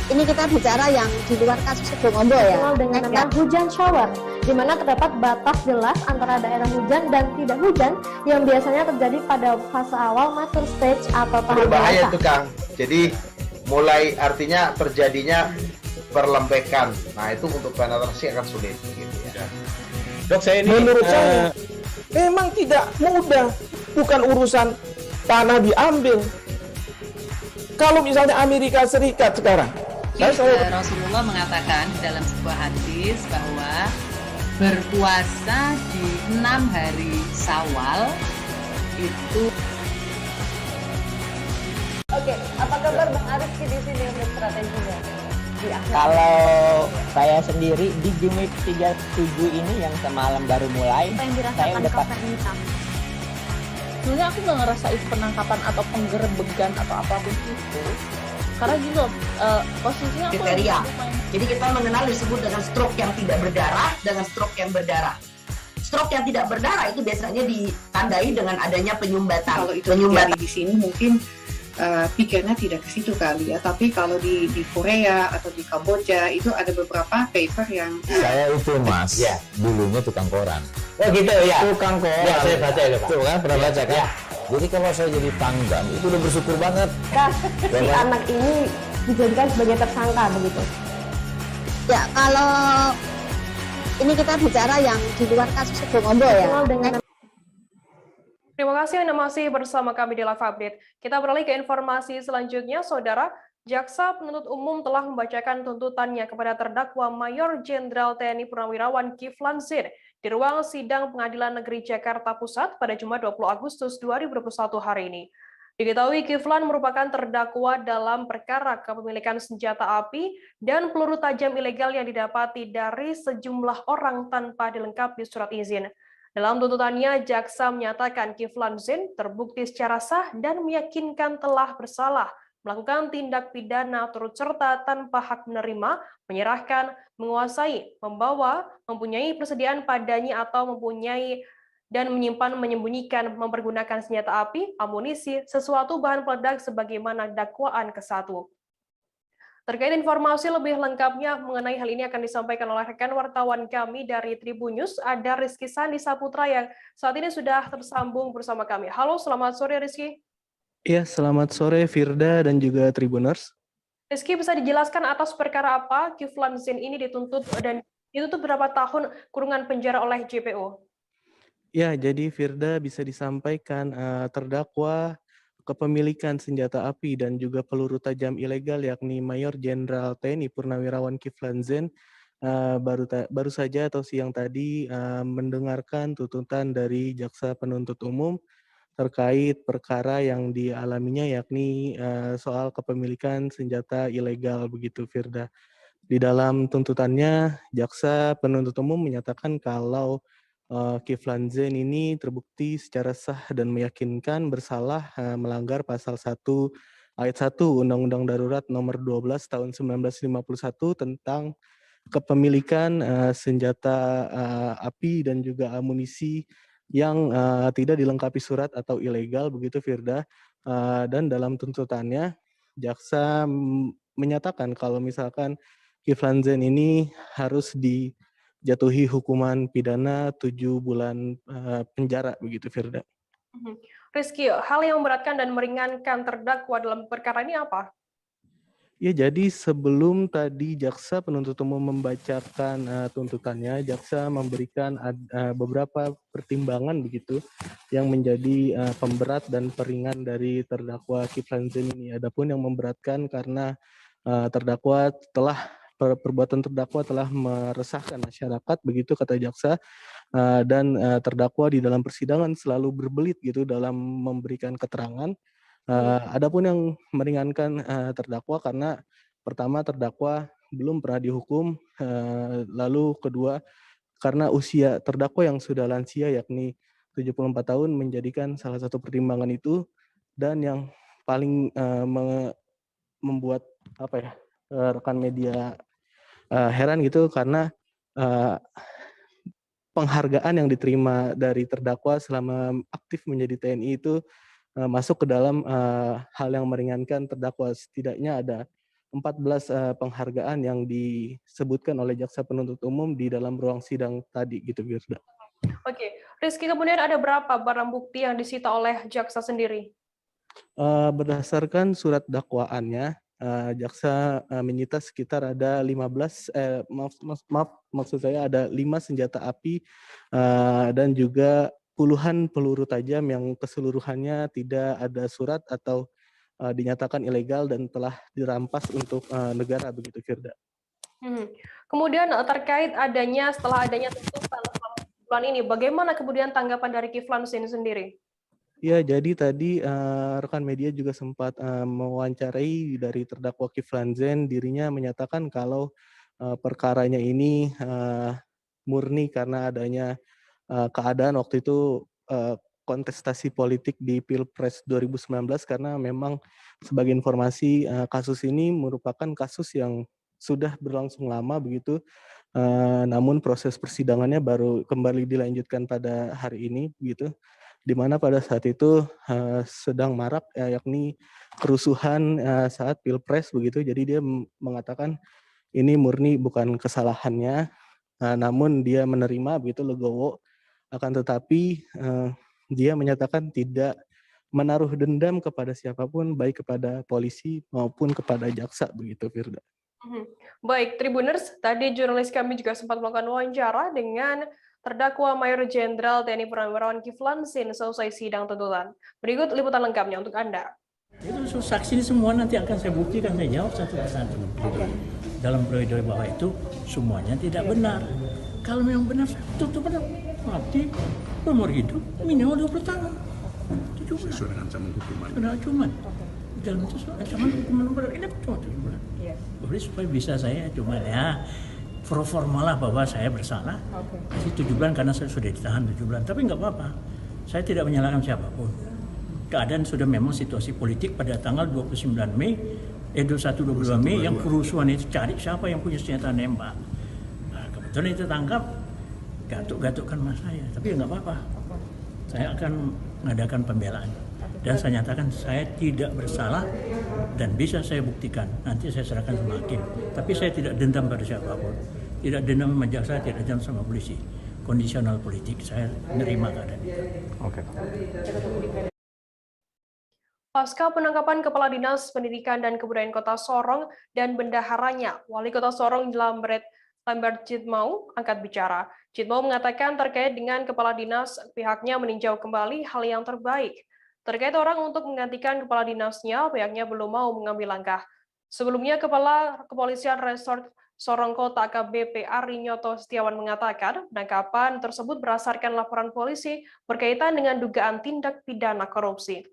ini kita bicara yang di luar kasus Sebongombo ya. Dengan nama hujan shower, di mana terdapat batas jelas antara daerah hujan dan tidak hujan yang biasanya terjadi pada fase awal mature stage atau tahap berbahaya dewasa. itu Kang. Jadi mulai artinya terjadinya perlembekan. Nah itu untuk penetrasi akan sulit gitu ya. Dok, saya ini menurut saya memang tidak mudah, bukan urusan tanah diambil. Kalau misalnya Amerika Serikat sekarang, Rasulullah mengatakan dalam sebuah hadis bahwa berpuasa di 6 hari Syawal itu. Oke, apa kabar Bang Ariski di sini untuk strateginya? Kalau saya sendiri di Jumip 37 ini yang semalam baru mulai, saya udah sebenarnya aku nggak ngerasa itu penangkapan atau penggerebegan atau apapun itu, karena gitu posisinya aku kriteria. Jadi kita mengenal disebut dengan stroke yang tidak berdarah dengan stroke yang berdarah. Stroke yang tidak berdarah itu biasanya ditandai dengan adanya penyumbatan. Kalau itu terjadi di sini mungkin pikirnya tidak ke situ kali ya, tapi kalau di Korea atau di Kamboja itu ada beberapa paper yang saya itu mas, ya, dulunya tukang koran. Oh gitu ya. Tukang koran. Ya, saya baca ya, Pak. Tuh kan, pernah baca kan? Ya. Jadi kalau saya jadi tanggam itu udah bersyukur banget. Si anak ini dijadikan sebagai tersangka begitu. Ya, kalau ini kita bicara yang di luar kasus Sebongombo ya. Terima kasih Anda masih bersama kami di Live Update. Kita beralih ke informasi selanjutnya, Saudara. Jaksa penuntut umum telah membacakan tuntutannya kepada terdakwa Mayor Jenderal TNI Purnawirawan Kiflan Zain di ruang sidang Pengadilan Negeri Jakarta Pusat pada Jumat 20 Agustus 2021 hari ini. Diketahui Kiflan merupakan terdakwa dalam perkara kepemilikan senjata api dan peluru tajam ilegal yang didapati dari sejumlah orang tanpa dilengkapi surat izin. Dalam tuntutannya, jaksa menyatakan Kiflan Zain terbukti secara sah dan meyakinkan telah bersalah melakukan tindak pidana turut serta tanpa hak menerima, menyerahkan, menguasai, membawa, mempunyai persediaan padanya atau mempunyai dan menyimpan, menyembunyikan, mempergunakan senjata api, amunisi, sesuatu bahan peledak sebagaimana dakwaan ke-1. Terkait informasi lebih lengkapnya mengenai hal ini akan disampaikan oleh rekan wartawan kami dari Tribun News, ada Rizky Sandi Saputra yang saat ini sudah tersambung bersama kami. Halo, selamat sore Rizky. Iya, selamat sore Firda dan juga Tribuners. Rizky, bisa dijelaskan atas perkara apa Kiflan Zain ini dituntut dan dituntut berapa tahun kurungan penjara oleh JPO? Ya, jadi Firda bisa disampaikan terdakwa kepemilikan senjata api dan juga peluru tajam ilegal yakni Mayor Jenderal TNI Purnawirawan Kiflan Zain baru saja atau siang tadi mendengarkan tuntutan dari jaksa penuntut umum terkait perkara yang dialaminya yakni soal kepemilikan senjata ilegal begitu Firda. Di dalam tuntutannya, jaksa penuntut umum menyatakan kalau Kiflan Zain ini terbukti secara sah dan meyakinkan bersalah melanggar pasal 1 ayat 1 Undang-Undang Darurat Nomor 12 Tahun 1951 tentang kepemilikan senjata api dan juga amunisi yang tidak dilengkapi surat atau ilegal, begitu Firda. Dan dalam tuntutannya, jaksa menyatakan kalau misalkan Kiflan Zain ini harus dijatuhi hukuman pidana 7 bulan penjara, begitu Firda. Rizky, hal yang memberatkan dan meringankan terdakwa dalam perkara ini apa? Ya, jadi sebelum tadi jaksa penuntut umum membacakan tuntutannya, jaksa memberikan beberapa pertimbangan begitu yang menjadi pemberat dan peringan dari terdakwa Kiflan Zain ini. Adapun yang memberatkan karena perbuatan terdakwa telah meresahkan masyarakat, begitu kata jaksa, dan terdakwa di dalam persidangan selalu berbelit gitu dalam memberikan keterangan. Adapun yang meringankan terdakwa karena pertama terdakwa belum pernah dihukum, lalu kedua karena usia terdakwa yang sudah lansia yakni 74 tahun menjadikan salah satu pertimbangan itu, dan yang paling membuat rekan media heran gitu karena penghargaan yang diterima dari terdakwa selama aktif menjadi TNI itu masuk ke dalam hal yang meringankan terdakwa. Setidaknya ada 14 penghargaan yang disebutkan oleh jaksa penuntut umum di dalam ruang sidang tadi gitu, Firda. Oke, Rizky, kemudian ada berapa barang bukti yang disita oleh jaksa sendiri? Berdasarkan surat dakwaannya, jaksa menyita sekitar ada 5 senjata api dan juga puluhan peluru tajam yang keseluruhannya tidak ada surat atau dinyatakan ilegal dan telah dirampas untuk negara, begitu Firda. Kemudian terkait setelah adanya tuntutan selama bulan ini, bagaimana kemudian tanggapan dari Kiflan Zain sendiri? Ya, jadi tadi rekan media juga sempat mewawancarai dari terdakwa Kiflan Zain, dirinya menyatakan kalau perkaranya ini murni karena adanya keadaan waktu itu kontestasi politik di Pilpres 2019, karena memang sebagai informasi kasus ini merupakan kasus yang sudah berlangsung lama begitu, namun proses persidangannya baru kembali dilanjutkan pada hari ini begitu, di mana pada saat itu sedang marak yakni kerusuhan saat Pilpres begitu. Jadi dia mengatakan ini murni bukan kesalahannya, namun dia menerima begitu legowo. Akan tetapi dia menyatakan tidak menaruh dendam kepada siapapun, baik kepada polisi maupun kepada jaksa begitu, Firda. Baik, Tribuners, tadi jurnalis kami juga sempat melakukan wawancara dengan terdakwa Mayor Jenderal TNI Purnawirawan Kiflan Zain selesai sidang tuntutan. Berikut liputan lengkapnya untuk Anda. Itu saksi semua nanti akan saya buktikan, saya jawab satu persatu. Dalam periode bawah itu semuanya tidak benar. Kalau memang benar, tutup mati, umur hidup minimal 20 tahun. Itu cuma sesuai dengan ancaman hukuman. Cuma dalam itu ancaman hukuman berat ini cuma 7 bulan. Jadi supaya bisa saya cuma ya pro forma lah bahwa saya bersalah. Kasih 7 bulan karena saya sudah ditahan 7 bulan. Tapi nggak apa-apa. Saya tidak menyalahkan siapapun. Keadaan sudah memang situasi politik pada tanggal 29 Mei, 21-22 Mei yang kerusuhan itu cari siapa yang punya senjata nembak. Nah, kebetulan itu tangkap, gatuk-gatukkan mas saya. Tapi nggak apa-apa. Saya akan mengadakan pembelaan. Dan saya nyatakan saya tidak bersalah dan bisa saya buktikan. Nanti saya serahkan sama hakim. Tapi saya tidak dendam pada siapapun. Tidak dendam sama jaksa, tidak dendam sama polisi. Kondisional politik, saya menerima keadaan itu. Oke. Pasca penangkapan Kepala Dinas Pendidikan dan Kebudayaan Kota Sorong dan bendaharanya, Wali Kota Sorong Lambert Jitmau angkat bicara. Jitmau mengatakan terkait dengan Kepala Dinas, pihaknya meninjau kembali hal yang terbaik. Terkait orang untuk menggantikan Kepala Dinasnya, pihaknya belum mau mengambil langkah. Sebelumnya, Kepala Kepolisian Resort Sorong Kota AKBP Ari Nyoto Setiawan mengatakan penangkapan tersebut berdasarkan laporan polisi berkaitan dengan dugaan tindak pidana korupsi.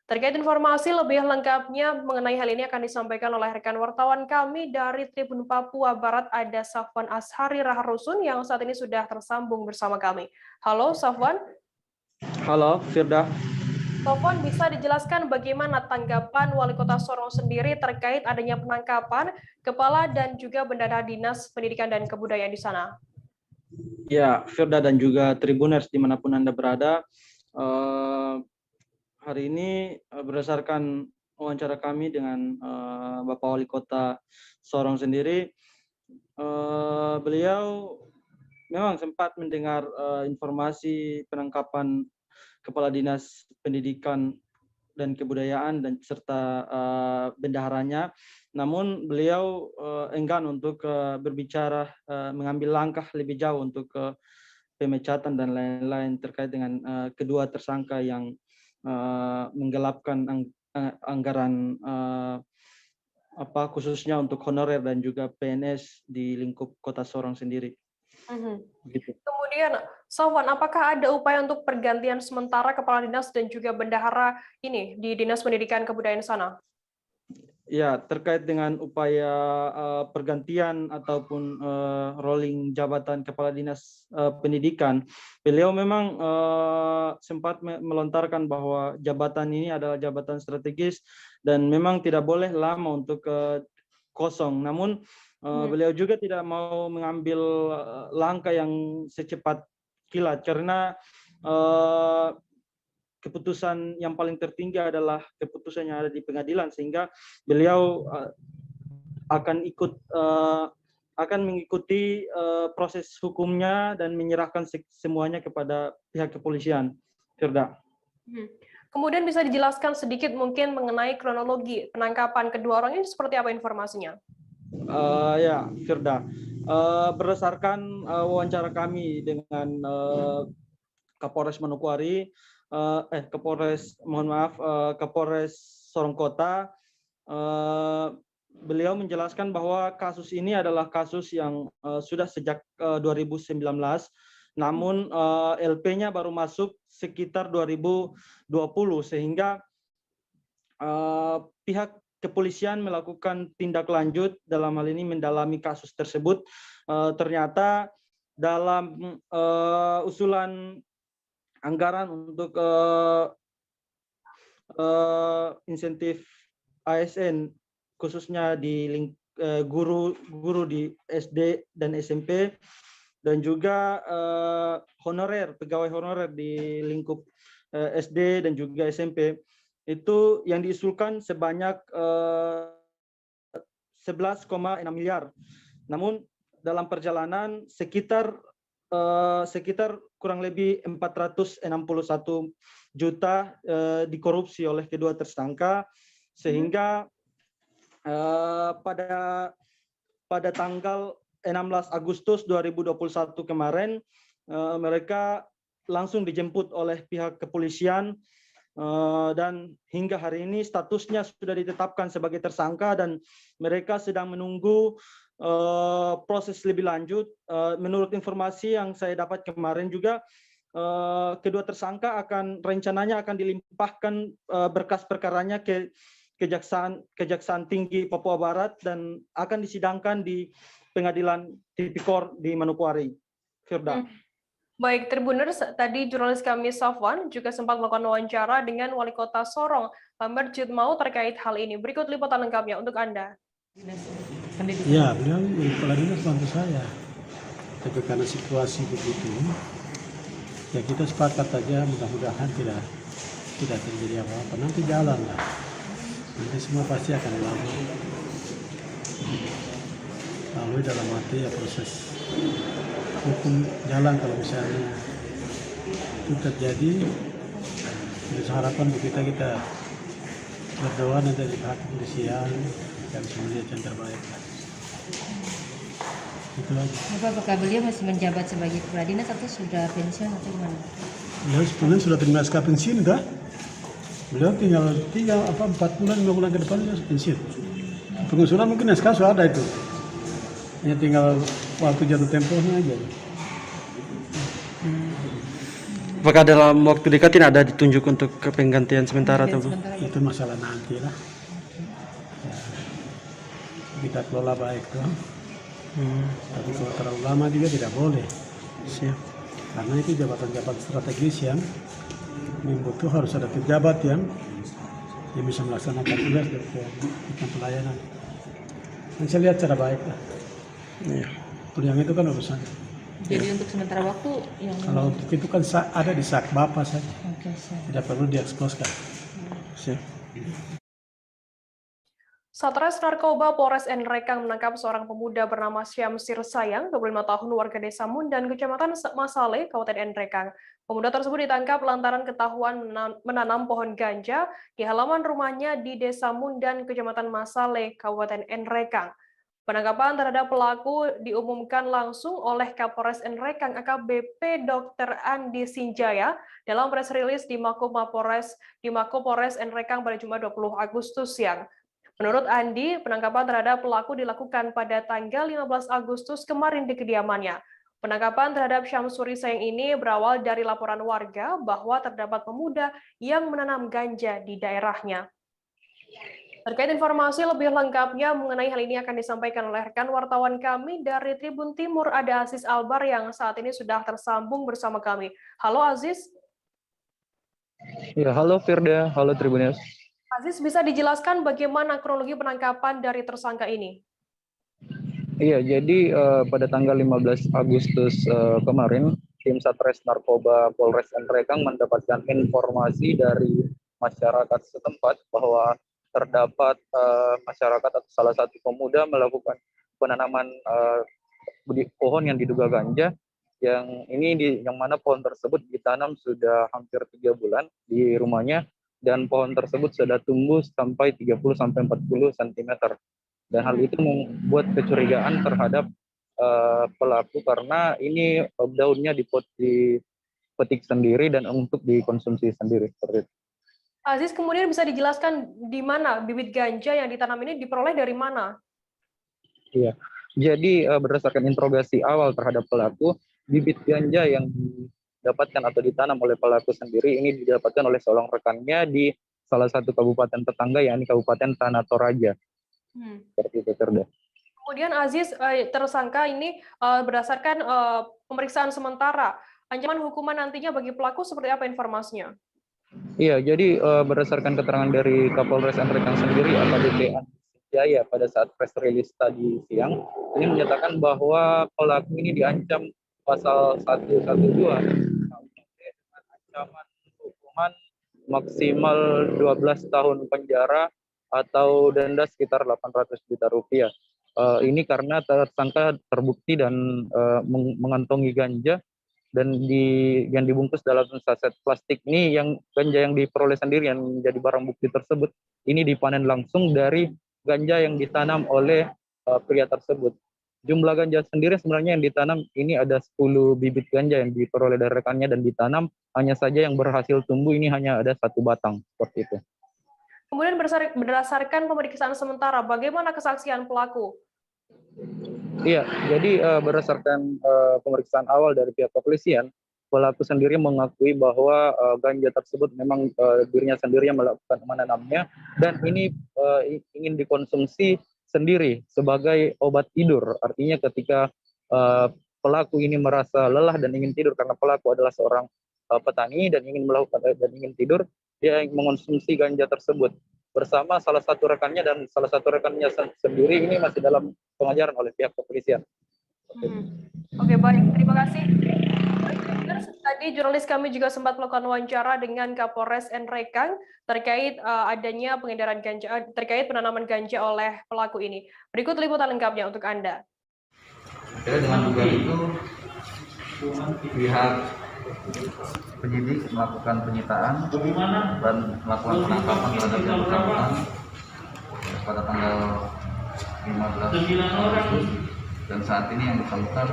Terkait informasi lebih lengkapnya mengenai hal ini akan disampaikan oleh rekan wartawan kami dari Tribun Papua Barat, ada Safwan Ashari Raharusun yang saat ini sudah tersambung bersama kami. Halo Safwan. Halo Firda. Safwan, bisa dijelaskan bagaimana tanggapan Wali Kota Sorong sendiri terkait adanya penangkapan Kepala dan juga Bendahara Dinas Pendidikan dan Kebudayaan di sana? Ya, Firda dan juga Tribuners dimanapun Anda berada, hari ini berdasarkan wawancara kami dengan Bapak Wali Kota Sorong sendiri, beliau memang sempat mendengar informasi penangkapan Kepala Dinas Pendidikan dan Kebudayaan dan serta bendaharanya, namun beliau enggan untuk berbicara, mengambil langkah lebih jauh untuk pemecatan dan lain-lain terkait dengan kedua tersangka yang menggelapkan anggaran khususnya untuk honorer dan juga PNS di lingkup Kota Sorong sendiri. Gitu. Kemudian, Safwan, apakah ada upaya untuk pergantian sementara Kepala Dinas dan juga Bendahara ini di Dinas Pendidikan Kebudayaan sana? Ya, terkait dengan upaya pergantian ataupun rolling jabatan Kepala Dinas Pendidikan, beliau memang sempat melontarkan bahwa jabatan ini adalah jabatan strategis dan memang tidak boleh lama untuk kosong. Namun beliau juga tidak mau mengambil langkah yang secepat kilat karena keputusan yang paling tertinggi adalah keputusan yang ada di pengadilan, sehingga beliau akan mengikuti proses hukumnya dan menyerahkan semuanya kepada pihak kepolisian. Firda. Kemudian bisa dijelaskan sedikit mungkin mengenai kronologi penangkapan kedua orang ini seperti apa informasinya? Ya, Firda. Berdasarkan wawancara kami dengan Kapolres Manokwari, Kapolres Sorong Kota, beliau menjelaskan bahwa kasus ini adalah kasus yang sudah sejak 2019, namun LP-nya baru masuk sekitar 2020, sehingga pihak kepolisian melakukan tindak lanjut dalam hal ini mendalami kasus tersebut. Ternyata dalam usulan anggaran untuk insentif ASN khususnya di guru di SD dan SMP dan juga pegawai honorer di lingkup SD dan juga SMP, itu yang diusulkan sebanyak 11,6 miliar. Namun dalam perjalanan sekitar kurang lebih 461 juta dikorupsi oleh kedua tersangka, sehingga pada tanggal 16 Agustus 2021 kemarin mereka langsung dijemput oleh pihak kepolisian, dan hingga hari ini statusnya sudah ditetapkan sebagai tersangka dan mereka sedang menunggu proses lebih lanjut. Menurut informasi yang saya dapat kemarin juga, kedua tersangka rencananya akan dilimpahkan berkas perkaranya ke Kejaksaan Tinggi Papua Barat dan akan disidangkan di Pengadilan Tipikor di Manokwari. Firda. Baik, Tribuners, tadi jurnalis kami Safwan juga sempat melakukan wawancara dengan Wali Kota Sorong, Lambert Jutmau, terkait hal ini. Berikut liputan lengkapnya untuk Anda. Ya, beliau Kepala Dinas bantu saya. Tapi karena situasi begitu, ya kita sepakat aja, mudah-mudahan tidak terjadi apa-apa. Nanti jalan lah. Nanti semua pasti akan lalu dalam arti ya proses hukum jalan. Kalau misalnya itu terjadi, terus harapan kita berdoa nanti di pihak kepolisian yang bisa melihat yang terbaik. Itu aja. Apakah beliau masih menjabat sebagai Kepala Dinas atau sudah pensiun atau gimana? Beliau sebetulnya sudah terima SK pensiun dah. Beliau tinggal 4 bulan 5 bulan ke depan dia pensiun. Pengusulan mungkin SK sudah ada itu. Hanya tinggal waktu jatuh tempohnya aja. Apakah dalam waktu dekat tidak ada ditunjuk untuk penggantian sementara atau itu masalah nanti lah. Ya, kita kelola baik tuh. Tapi kalau terlalu lama juga tidak boleh. Siap. Karena itu jabatan-jabatan strategis yang membutuh harus ada pejabat yang bisa melaksanakan tugas dan pelayanan. Dan saya lihat cara baik lah. Iya. Yang itu kan urusan. Jadi untuk sementara waktu yang kalau untuk itu kan ada di sak Bapak saja. Oke, tidak perlu dieksposkan. Siap. Satres Narkoba Polres Nrekang menangkap seorang pemuda bernama Syamsir Sayang, 25 tahun, warga Desa Mundan, Kecamatan Masale, Kabupaten Nrekang. Pemuda tersebut ditangkap lantaran ketahuan menanam pohon ganja di halaman rumahnya di Desa Mundan, Kecamatan Masale, Kabupaten Nrekang. Penangkapan terhadap pelaku diumumkan langsung oleh Kapolres Nrekang AKBP Dr. Andi Sinjaya dalam press release di Mako Polres Nrekang pada Jumat 20 Agustus siang. Menurut Andi, penangkapan terhadap pelaku dilakukan pada tanggal 15 Agustus kemarin di kediamannya. Penangkapan terhadap Syamsuri Sayang ini berawal dari laporan warga bahwa terdapat pemuda yang menanam ganja di daerahnya. Terkait informasi lebih lengkapnya mengenai hal ini akan disampaikan oleh rekan wartawan kami dari Tribun Timur, ada Aziz Albar yang saat ini sudah tersambung bersama kami. Halo Aziz. Ya, halo Firda, halo Tribuners. Aziz, bisa dijelaskan bagaimana kronologi penangkapan dari tersangka ini? Iya, jadi pada tanggal 15 Agustus kemarin, tim Satres Narkoba Polres Nrekang mendapatkan informasi dari masyarakat setempat bahwa terdapat masyarakat atau salah satu pemuda melakukan penanaman pohon yang diduga ganja, yang mana pohon tersebut ditanam sudah hampir 3 bulan di rumahnya. Dan pohon tersebut sudah tumbuh sampai 30-40 cm. Dan hal itu membuat kecurigaan terhadap pelaku karena ini daunnya dipetik sendiri dan untuk dikonsumsi sendiri. Seperti itu. Aziz, kemudian bisa dijelaskan di mana bibit ganja yang ditanam ini diperoleh dari mana? Iya, jadi berdasarkan interogasi awal terhadap pelaku, bibit ganja yang didapatkan atau ditanam oleh pelaku sendiri ini didapatkan oleh seorang rekannya di salah satu kabupaten tetangga, yakni Kabupaten Tanah Toraja. Seperti itu, Firda. Kemudian Aziz, tersangka ini berdasarkan pemeriksaan sementara, ancaman hukuman nantinya bagi pelaku seperti apa informasinya? Iya, jadi berdasarkan keterangan dari Kapolres Nrekang sendiri, AKBP Andi Sinjaya pada saat press release tadi siang, ini menyatakan bahwa pelaku ini diancam pasal 112 dengan ancaman hukuman maksimal 12 tahun penjara atau denda sekitar 800 juta rupiah. Ini karena tersangka terbukti dan mengantongi ganja dan yang dibungkus dalam saset plastik ini, yang ganja yang diperoleh sendiri yang menjadi barang bukti tersebut ini dipanen langsung dari ganja yang ditanam oleh pria tersebut. Jumlah ganja sendiri sebenarnya yang ditanam ini ada 10 bibit ganja yang diperoleh dari rekannya dan ditanam, hanya saja yang berhasil tumbuh ini hanya ada 1 batang, seperti itu. Kemudian berdasarkan pemeriksaan sementara, bagaimana kesaksian pelaku? Iya, jadi berdasarkan pemeriksaan awal dari pihak kepolisian, pelaku sendiri mengakui bahwa ganja tersebut memang dirinya sendiri yang melakukan menanamnya dan ini ingin dikonsumsi sendiri sebagai obat tidur. Artinya ketika pelaku ini merasa lelah dan ingin tidur karena pelaku adalah seorang petani dan ingin tidur, dia mengonsumsi ganja tersebut bersama salah satu rekannya, dan salah satu rekannya sendiri ini masih dalam pengajaran oleh pihak kepolisian. Oke, baik, terima kasih. Tadi jurnalis kami juga sempat melakukan wawancara dengan Kapolres Nrekang terkait adanya pengedaran ganja, terkait penanaman ganja oleh pelaku ini. Berikut liputan lengkapnya untuk Anda. Ya, dengan dugaan itu pihak penyidik melakukan penyitaan dan melakukan penangkapan terhadap yang bersangkutan pada tanggal 15 Agustus, dan saat ini yang bersangkutan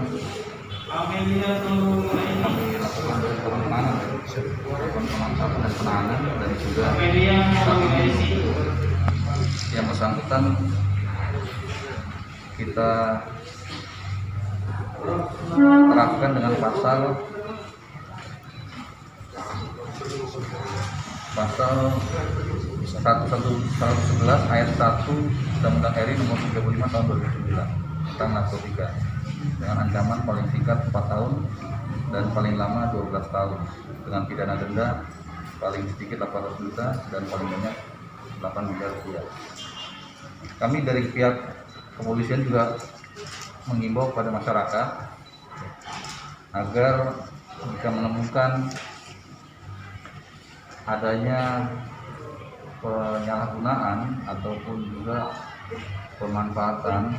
kami lakukan penanganan dan penahanan, dan juga saat ini yang bersangkutan kita terapkan dengan pasal pasal 111 ayat 1 Undang-Undang RI nomor 35 tahun 2009 tentang narkotika dengan ancaman paling singkat 4 tahun dan paling lama 12 tahun dengan pidana denda paling sedikit 800 juta dan paling banyak 8 miliar rupiah. Kami dari pihak kepolisian juga mengimbau kepada masyarakat agar jika menemukan adanya penyalahgunaan ataupun juga pemanfaatan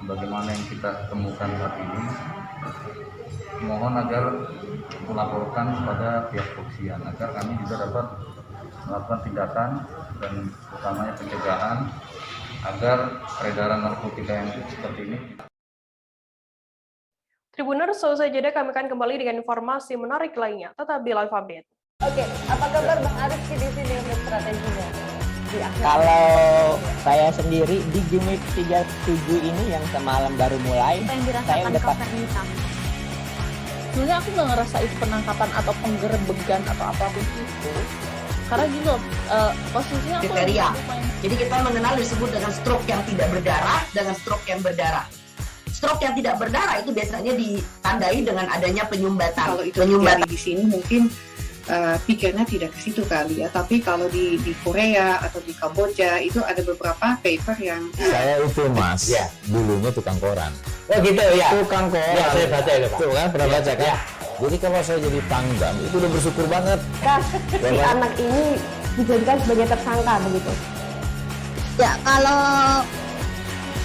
sebagaimana yang kita temukan saat ini, mohon agar melaporkan kepada pihak kepolisian agar kami juga dapat melakukan tindakan dan utamanya pencegahan agar peredaran narkotika yang seperti ini. Tribuners, selesai jeda kami akan kembali dengan informasi menarik lainnya. Tetap di Live Update. Oke, apa kabar Bang Arifki di sini untuk strateginya? Kalau saya sendiri di Jumip 37 ini yang semalam baru mulai, saya udah sebenarnya aku nggak ngerasa itu penangkapan atau penggerebegan atau apapun itu. Karena gitu, posisinya aku kriteria. Jadi kita mengenal disebut dengan stroke yang tidak berdarah dengan stroke yang berdarah. Stroke yang tidak berdarah itu biasanya ditandai dengan adanya penyumbatan. Kalau itu terjadi di sini mungkin pikirnya tidak ke situ kali ya. Tapi kalau di Korea atau di Kamboja itu ada beberapa paper yang saya itu mas, dulunya tukang koran. Oh gitu ya. Tukang koran. Ya, saya baca itu Pak. Tuh kan pernah baca kan? Jadi kalau saya jadi Pangdam itu udah bersyukur banget. Si anak ini dijadikan sebagai tersangka begitu. Ya kalau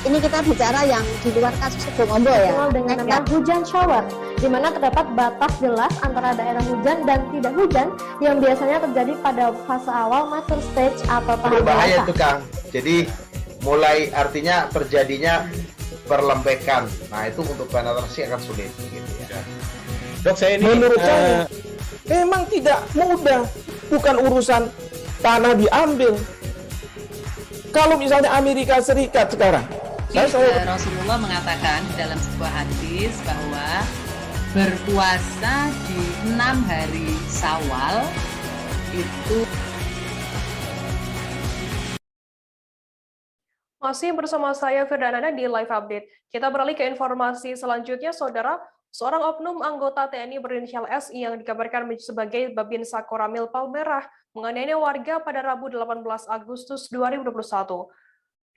ini kita bicara yang di luar kasus Sebongombo ya. Dengan nama hujan shower, di mana terdapat batas jelas antara daerah hujan dan tidak hujan yang biasanya terjadi pada fase awal mature stage atau tahap berbahaya dewasa. itu Kang. Jadi mulai artinya terjadinya perlembekan. Nah itu untuk penetrasi akan sulit gitu ya. Dok, saya ini menurut saya memang tidak mudah, bukan urusan tanah diambil. Kalau misalnya Amerika Serikat sekarang, Rasulullah mengatakan dalam sebuah hadis bahwa berpuasa di 6 hari Syawal itu. Masih bersama saya Firdanana di Live Update. Kita beralih ke informasi selanjutnya, Saudara. Seorang oknum anggota TNI berinisial SI yang dikabarkan sebagai Babinsa Koramil Palmerah menganiaya warga pada Rabu 18 Agustus 2021.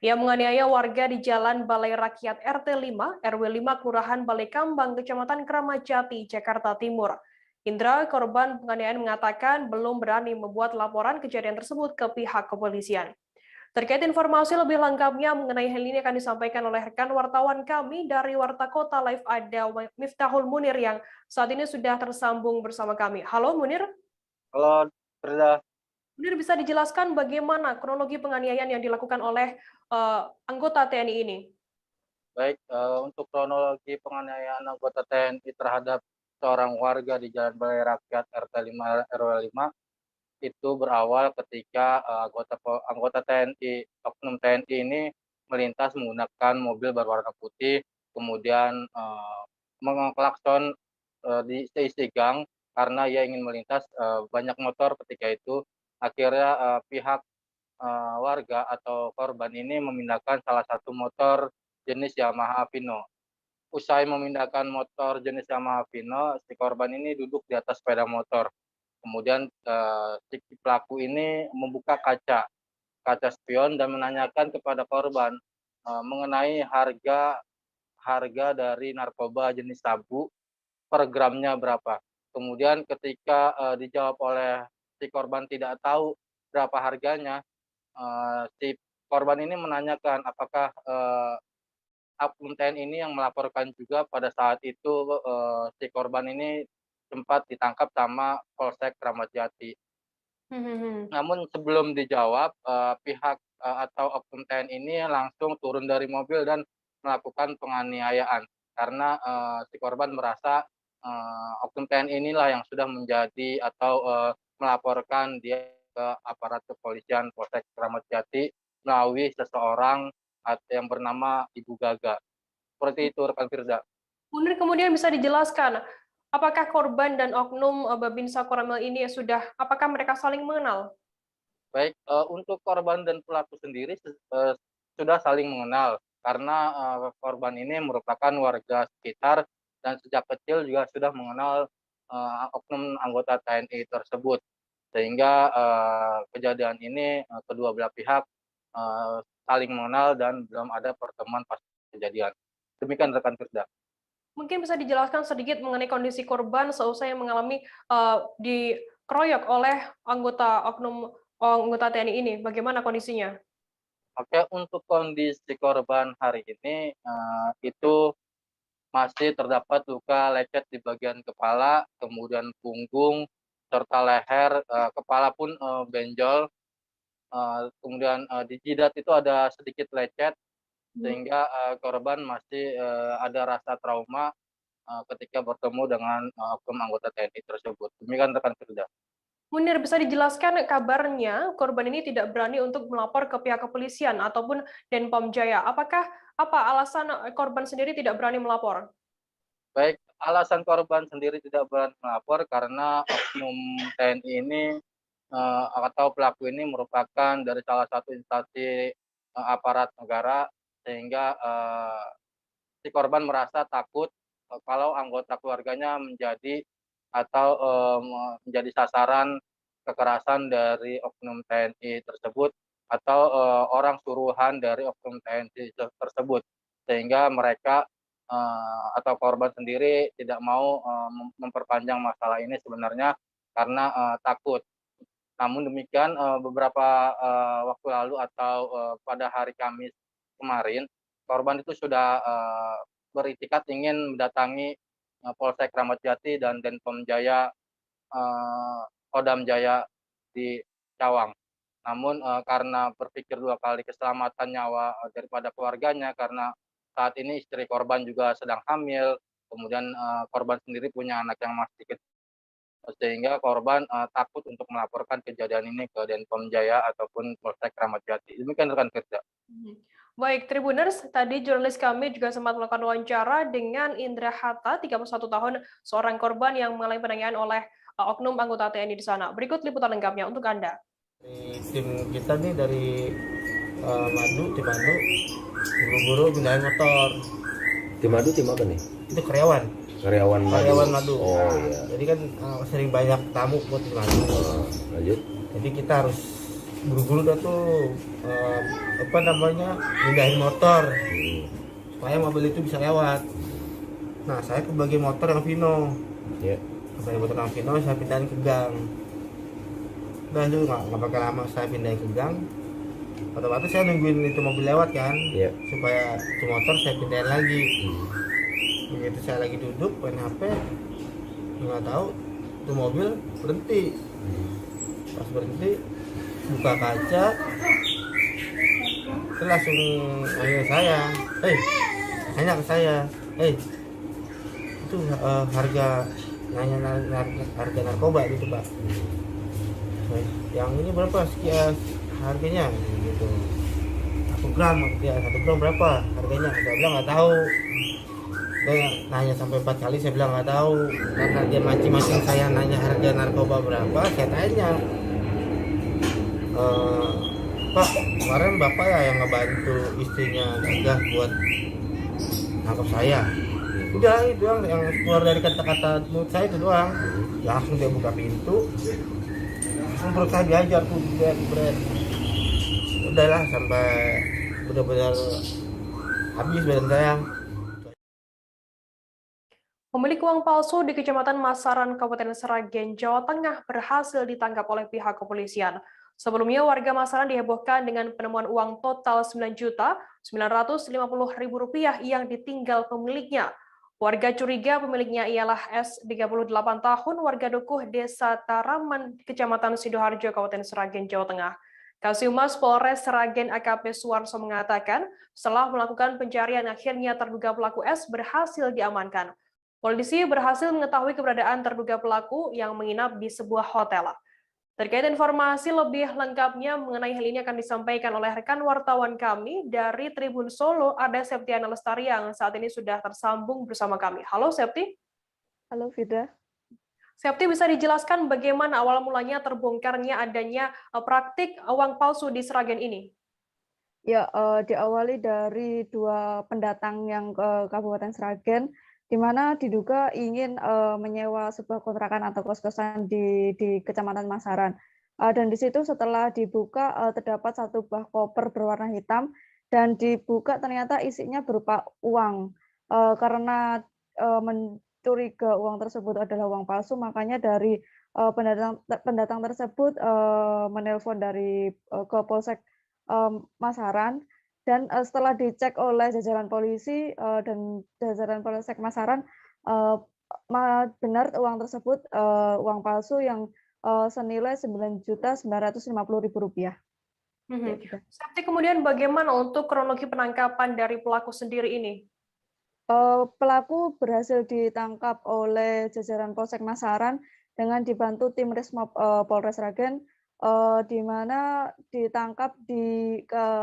Ia menganiaya warga di Jalan Balai Rakyat RT 5, RW 5, Kelurahan Balai Kambang, Kecamatan Kramat Jati, Jakarta Timur. Indra, korban penganiayaan, mengatakan belum berani membuat laporan kejadian tersebut ke pihak kepolisian. Terkait informasi lebih lengkapnya mengenai hal ini akan disampaikan oleh rekan wartawan kami dari Warta Kota Live, ada Miftahul Munir yang saat ini sudah tersambung bersama kami. Halo Munir. Halo, Firda. Munir, bisa dijelaskan bagaimana kronologi penganiayaan yang dilakukan oleh anggota TNI ini? Baik, untuk kronologi penganiayaan anggota TNI terhadap seorang warga di Jalan Balai Rakyat RT 5 RW 5 itu berawal ketika anggota TNI, oknum TNI ini melintas menggunakan mobil berwarna putih, kemudian mengklakson di seisi gang karena ia ingin melintas banyak motor ketika itu. Akhirnya pihak warga atau korban ini memindahkan salah satu motor jenis Yamaha Vino. Usai memindahkan motor jenis Yamaha Vino, si korban ini duduk di atas sepeda motor. Kemudian si pelaku ini membuka kaca spion dan menanyakan kepada korban mengenai harga dari narkoba jenis sabu per gramnya berapa. Kemudian ketika dijawab oleh si korban tidak tahu berapa harganya, si korban ini menanyakan apakah oknum TNI ini yang melaporkan juga pada saat itu si korban ini sempat ditangkap sama Polsek Kramat Jati. Namun sebelum dijawab, pihak atau oknum TNI ini langsung turun dari mobil dan melakukan penganiayaan karena si korban merasa oknum TNI inilah yang sudah menjadi atau melaporkan dia ke aparat kepolisian Polsek Kramat Jati melalui seseorang yang bernama Ibu Gaga. Seperti itu rekan Firda. Munir, kemudian bisa dijelaskan Apakah korban dan oknum Babinsa Koramil ini apakah mereka saling mengenal? Baik, untuk korban dan pelaku sendiri sudah saling mengenal karena korban ini merupakan warga sekitar dan sejak kecil juga sudah mengenal oknum anggota TNI tersebut. Sehingga kejadian ini kedua belah pihak saling mengenal dan belum ada pertemuan pas kejadian. Demikian rekan Firda. Mungkin bisa dijelaskan sedikit mengenai kondisi korban seusai mengalami dikeroyok oleh oknum anggota TNI ini. Bagaimana kondisinya? Oke, untuk kondisi korban hari ini itu masih terdapat luka lecet di bagian kepala, kemudian punggung, serta leher, kepala pun benjol, kemudian di jidat itu ada sedikit lecet, sehingga korban masih ada rasa trauma ketika bertemu dengan oknum anggota TNI tersebut. Demikian rekan Firda. Munir, bisa dijelaskan kabarnya korban ini tidak berani untuk melapor ke pihak kepolisian ataupun Denpom Jaya. Apa alasan korban sendiri tidak berani melapor? Baik, alasan korban sendiri tidak berani melapor karena oknum TNI ini atau pelaku ini merupakan dari salah satu instansi aparat negara, sehingga si korban merasa takut kalau anggota keluarganya menjadi sasaran kekerasan dari oknum TNI tersebut atau orang suruhan dari oknum TNI tersebut, sehingga mereka atau korban sendiri tidak mau memperpanjang masalah ini sebenarnya karena takut. Namun demikian beberapa waktu lalu atau pada hari Kamis kemarin, korban itu sudah beritikat ingin mendatangi Polsek Kramat Jati dan Denpom Jaya, Kodam Jaya di Cawang. Namun karena berpikir dua kali keselamatan nyawa daripada keluarganya, karena saat ini istri korban juga sedang hamil, kemudian korban sendiri punya anak yang masih kecil, sehingga korban takut untuk melaporkan kejadian ini ke Denpom Jaya ataupun Polsek Kramat Jati. Demikian rekan Firda. Baik, Tribuners, tadi jurnalis kami juga sempat melakukan wawancara dengan Indra Hatta, 31 tahun, seorang korban yang mengalami penganiayaan oleh oknum anggota TNI di sana. Berikut liputan lengkapnya untuk Anda. Tim kita nih dari tim Madu, buru-buru pindahin motor. Tim Madu tim apa nih? Itu karyawan Madu. Oh iya. Jadi kan sering banyak tamu buat tim Madu. Lanjut. Jadi kita harus buru-buru dah tuh pindahin motor supaya mobil itu bisa lewat. Nah, saya ke bagian motor yang Vino. Iya. Ke motor yang Vino saya pindahin ke gang. Udah itu nggak pakai lama saya pindahin ke gang. Otomatis saya nungguin itu mobil lewat kan, supaya itu motor saya pindahin lagi. Begitu saya lagi duduk main HP, nggak tahu itu mobil berhenti. Pas berhenti buka kaca, itu langsung nanya ke saya, itu harga narkoba gitu Pak. Yang ini berapa sekian harganya gitu, 1 gram berapa harganya? Saya bilang nggak tahu. Saya nanya sampai 4 kali, saya bilang nggak tahu. Karena dia mancing-mancing saya nanya harga narkoba berapa, saya tanya, Pak, kemarin Bapak ya yang ngebantu istrinya gagah buat nangkep saya. Udah itu yang keluar dari kata-kata mulut saya itu doang. Langsung dia buka pintu, langsung perut saya diajar tuh, berat. Udahlah sampai benar-benar habis badan saya. Pemilik uang palsu di Kecamatan Masaran, Kabupaten Sragen, Jawa Tengah berhasil ditangkap oleh pihak kepolisian. Sebelumnya, warga Masaran dihebohkan dengan penemuan uang total Rp9.950.000 yang ditinggal pemiliknya. Warga curiga pemiliknya ialah S, 38 tahun, warga Dukuh, Desa Taraman, Kecamatan Sidoarjo, Kabupaten Sragen, Jawa Tengah. Kasihumas Polres Sragen AKP Suwarso mengatakan, setelah melakukan pencarian akhirnya terduga pelaku S berhasil diamankan. Polisi berhasil mengetahui keberadaan terduga pelaku yang menginap di sebuah hotel. Terkait informasi lebih lengkapnya mengenai hal ini akan disampaikan oleh rekan wartawan kami dari Tribun Solo, ada Septiana Lestari yang saat ini sudah tersambung bersama kami. Halo Septi. Halo Fida. Septi, bisa dijelaskan bagaimana awal mulanya terbongkarnya adanya praktik uang palsu di Sragen ini? Ya, diawali dari 2 pendatang yang ke Kabupaten Sragen, di mana diduga ingin menyewa sebuah kontrakan atau kos-kosan di Kecamatan Masaran. Dan di situ setelah dibuka terdapat 1 buah koper berwarna hitam dan dibuka ternyata isinya berupa uang. Karena mencuriga uang tersebut adalah uang palsu, makanya dari pendatang tersebut menelpon dari ke Polsek Masaran, dan setelah dicek oleh jajaran polisi dan jajaran Polsek Masaran, benar uang tersebut uang palsu yang senilai Rp9.950.000. Septi, kemudian bagaimana untuk kronologi penangkapan dari pelaku sendiri ini? Pelaku berhasil ditangkap oleh jajaran Polsek Masaran dengan dibantu tim Resmob Polres Sragen, di mana ditangkap di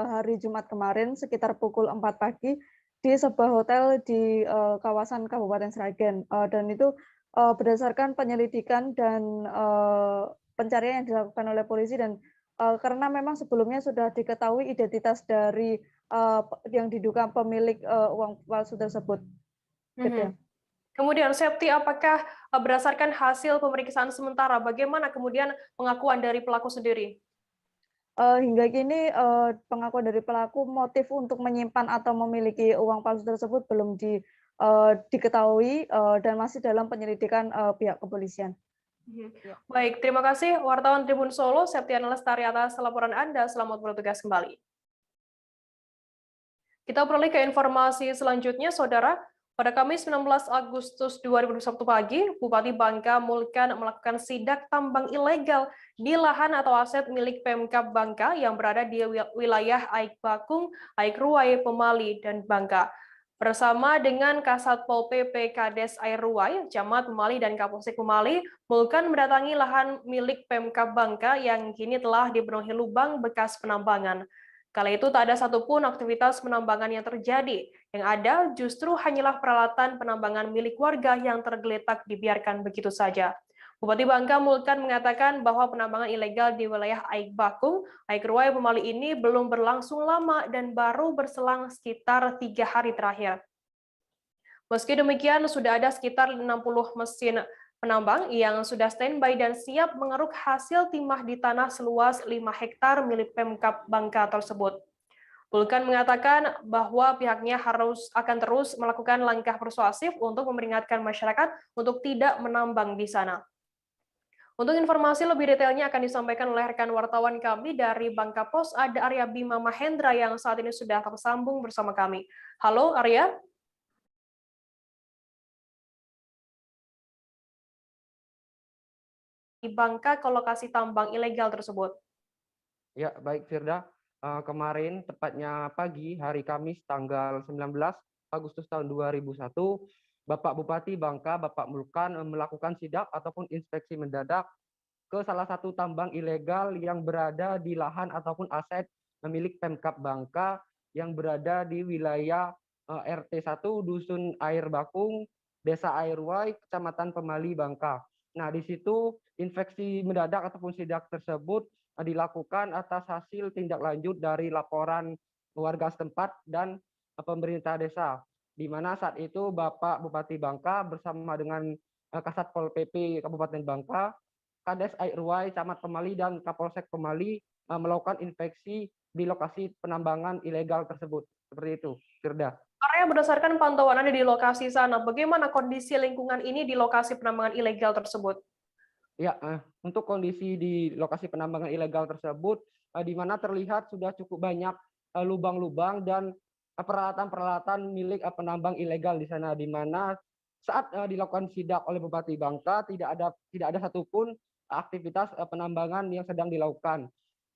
hari Jumat kemarin sekitar pukul 4 pagi di sebuah hotel di kawasan Kabupaten Sragen. Dan itu berdasarkan penyelidikan dan pencarian yang dilakukan oleh polisi, dan karena memang sebelumnya sudah diketahui identitas dari yang diduga pemilik uang palsu tersebut. Gitu. Kemudian Septi, apakah berdasarkan hasil pemeriksaan sementara, bagaimana kemudian pengakuan dari pelaku sendiri? Hingga kini pengakuan dari pelaku motif untuk menyimpan atau memiliki uang palsu tersebut belum diketahui dan masih dalam penyelidikan pihak kepolisian. Baik, terima kasih wartawan Tribun Solo, Septiana Lestari, atas laporan Anda. Selamat bertugas kembali. Kita beralih ke informasi selanjutnya, Saudara. Pada Kamis 19 Agustus 2021 pagi, Bupati Bangka Mulkan melakukan sidak tambang ilegal di lahan atau aset milik Pemkab Bangka yang berada di wilayah Aik Bakung, Aik Ruwai, Pemali, dan Bangka. Bersama dengan Kasatpol PP Kades Air Ruwai, Camat Pemali, dan Kapolsek Pemali, Mulkan mendatangi lahan milik Pemkab Bangka yang kini telah dipenuhi lubang bekas penambangan. Kala itu tak ada satupun aktivitas penambangan yang terjadi. Yang ada justru hanyalah peralatan penambangan milik warga yang tergeletak dibiarkan begitu saja. Bupati Bangka Mulkan mengatakan bahwa penambangan ilegal di wilayah Aik Bakung, Aik Ruwai, Pemali ini belum berlangsung lama dan baru berselang sekitar 3 hari terakhir. Meski demikian, sudah ada sekitar 60 mesin penambang yang sudah standby dan siap mengeruk hasil timah di tanah seluas 5 hektar milik Pemkab Bangka tersebut. Mulkan mengatakan bahwa pihaknya akan terus melakukan langkah persuasif untuk memperingatkan masyarakat untuk tidak menambang di sana. Untuk informasi lebih detailnya akan disampaikan oleh rekan wartawan kami dari Bangka Pos, ada Arya Bima Mahendra yang saat ini sudah tersambung bersama kami. Halo Arya. Di Bangka ke lokasi tambang ilegal tersebut. Ya, baik Firda. Kemarin, tepatnya pagi, hari Kamis tanggal 19 Agustus tahun 2001, Bapak Bupati Bangka, Bapak Mulkan melakukan sidak ataupun inspeksi mendadak ke salah satu tambang ilegal yang berada di lahan ataupun aset milik Pemkab Bangka yang berada di wilayah RT 1 Dusun Air Bakung, Desa Air Ruwai, Kecamatan Pemali, Bangka. Nah, di situ inspeksi mendadak ataupun sidak tersebut dilakukan atas hasil tindak lanjut dari laporan warga setempat dan pemerintah desa, di mana saat itu Bapak Bupati Bangka bersama dengan Kasatpol PP Kabupaten Bangka, Kades Air Ruwai, Camat Pemali, dan Kapolsek Pemali melakukan inspeksi di lokasi penambangan ilegal tersebut. Seperti itu, Firda. Arya, berdasarkan pantauan Anda di lokasi sana, bagaimana kondisi lingkungan ini di lokasi penambangan ilegal tersebut? Ya, untuk kondisi di lokasi penambangan ilegal tersebut, di mana terlihat sudah cukup banyak lubang-lubang dan peralatan-peralatan milik penambang ilegal di sana, di mana saat dilakukan sidak oleh Bupati Bangka tidak ada satupun aktivitas penambangan yang sedang dilakukan.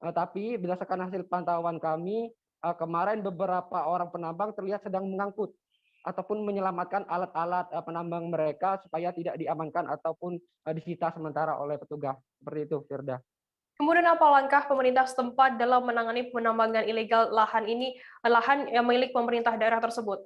Tapi berdasarkan hasil pantauan kami, kemarin beberapa orang penambang terlihat sedang mengangkut ataupun menyelamatkan alat-alat penambang mereka supaya tidak diamankan ataupun disita sementara oleh petugas. Seperti itu, Firda. Kemudian apa langkah pemerintah setempat dalam menangani penambangan ilegal lahan yang milik pemerintah daerah tersebut?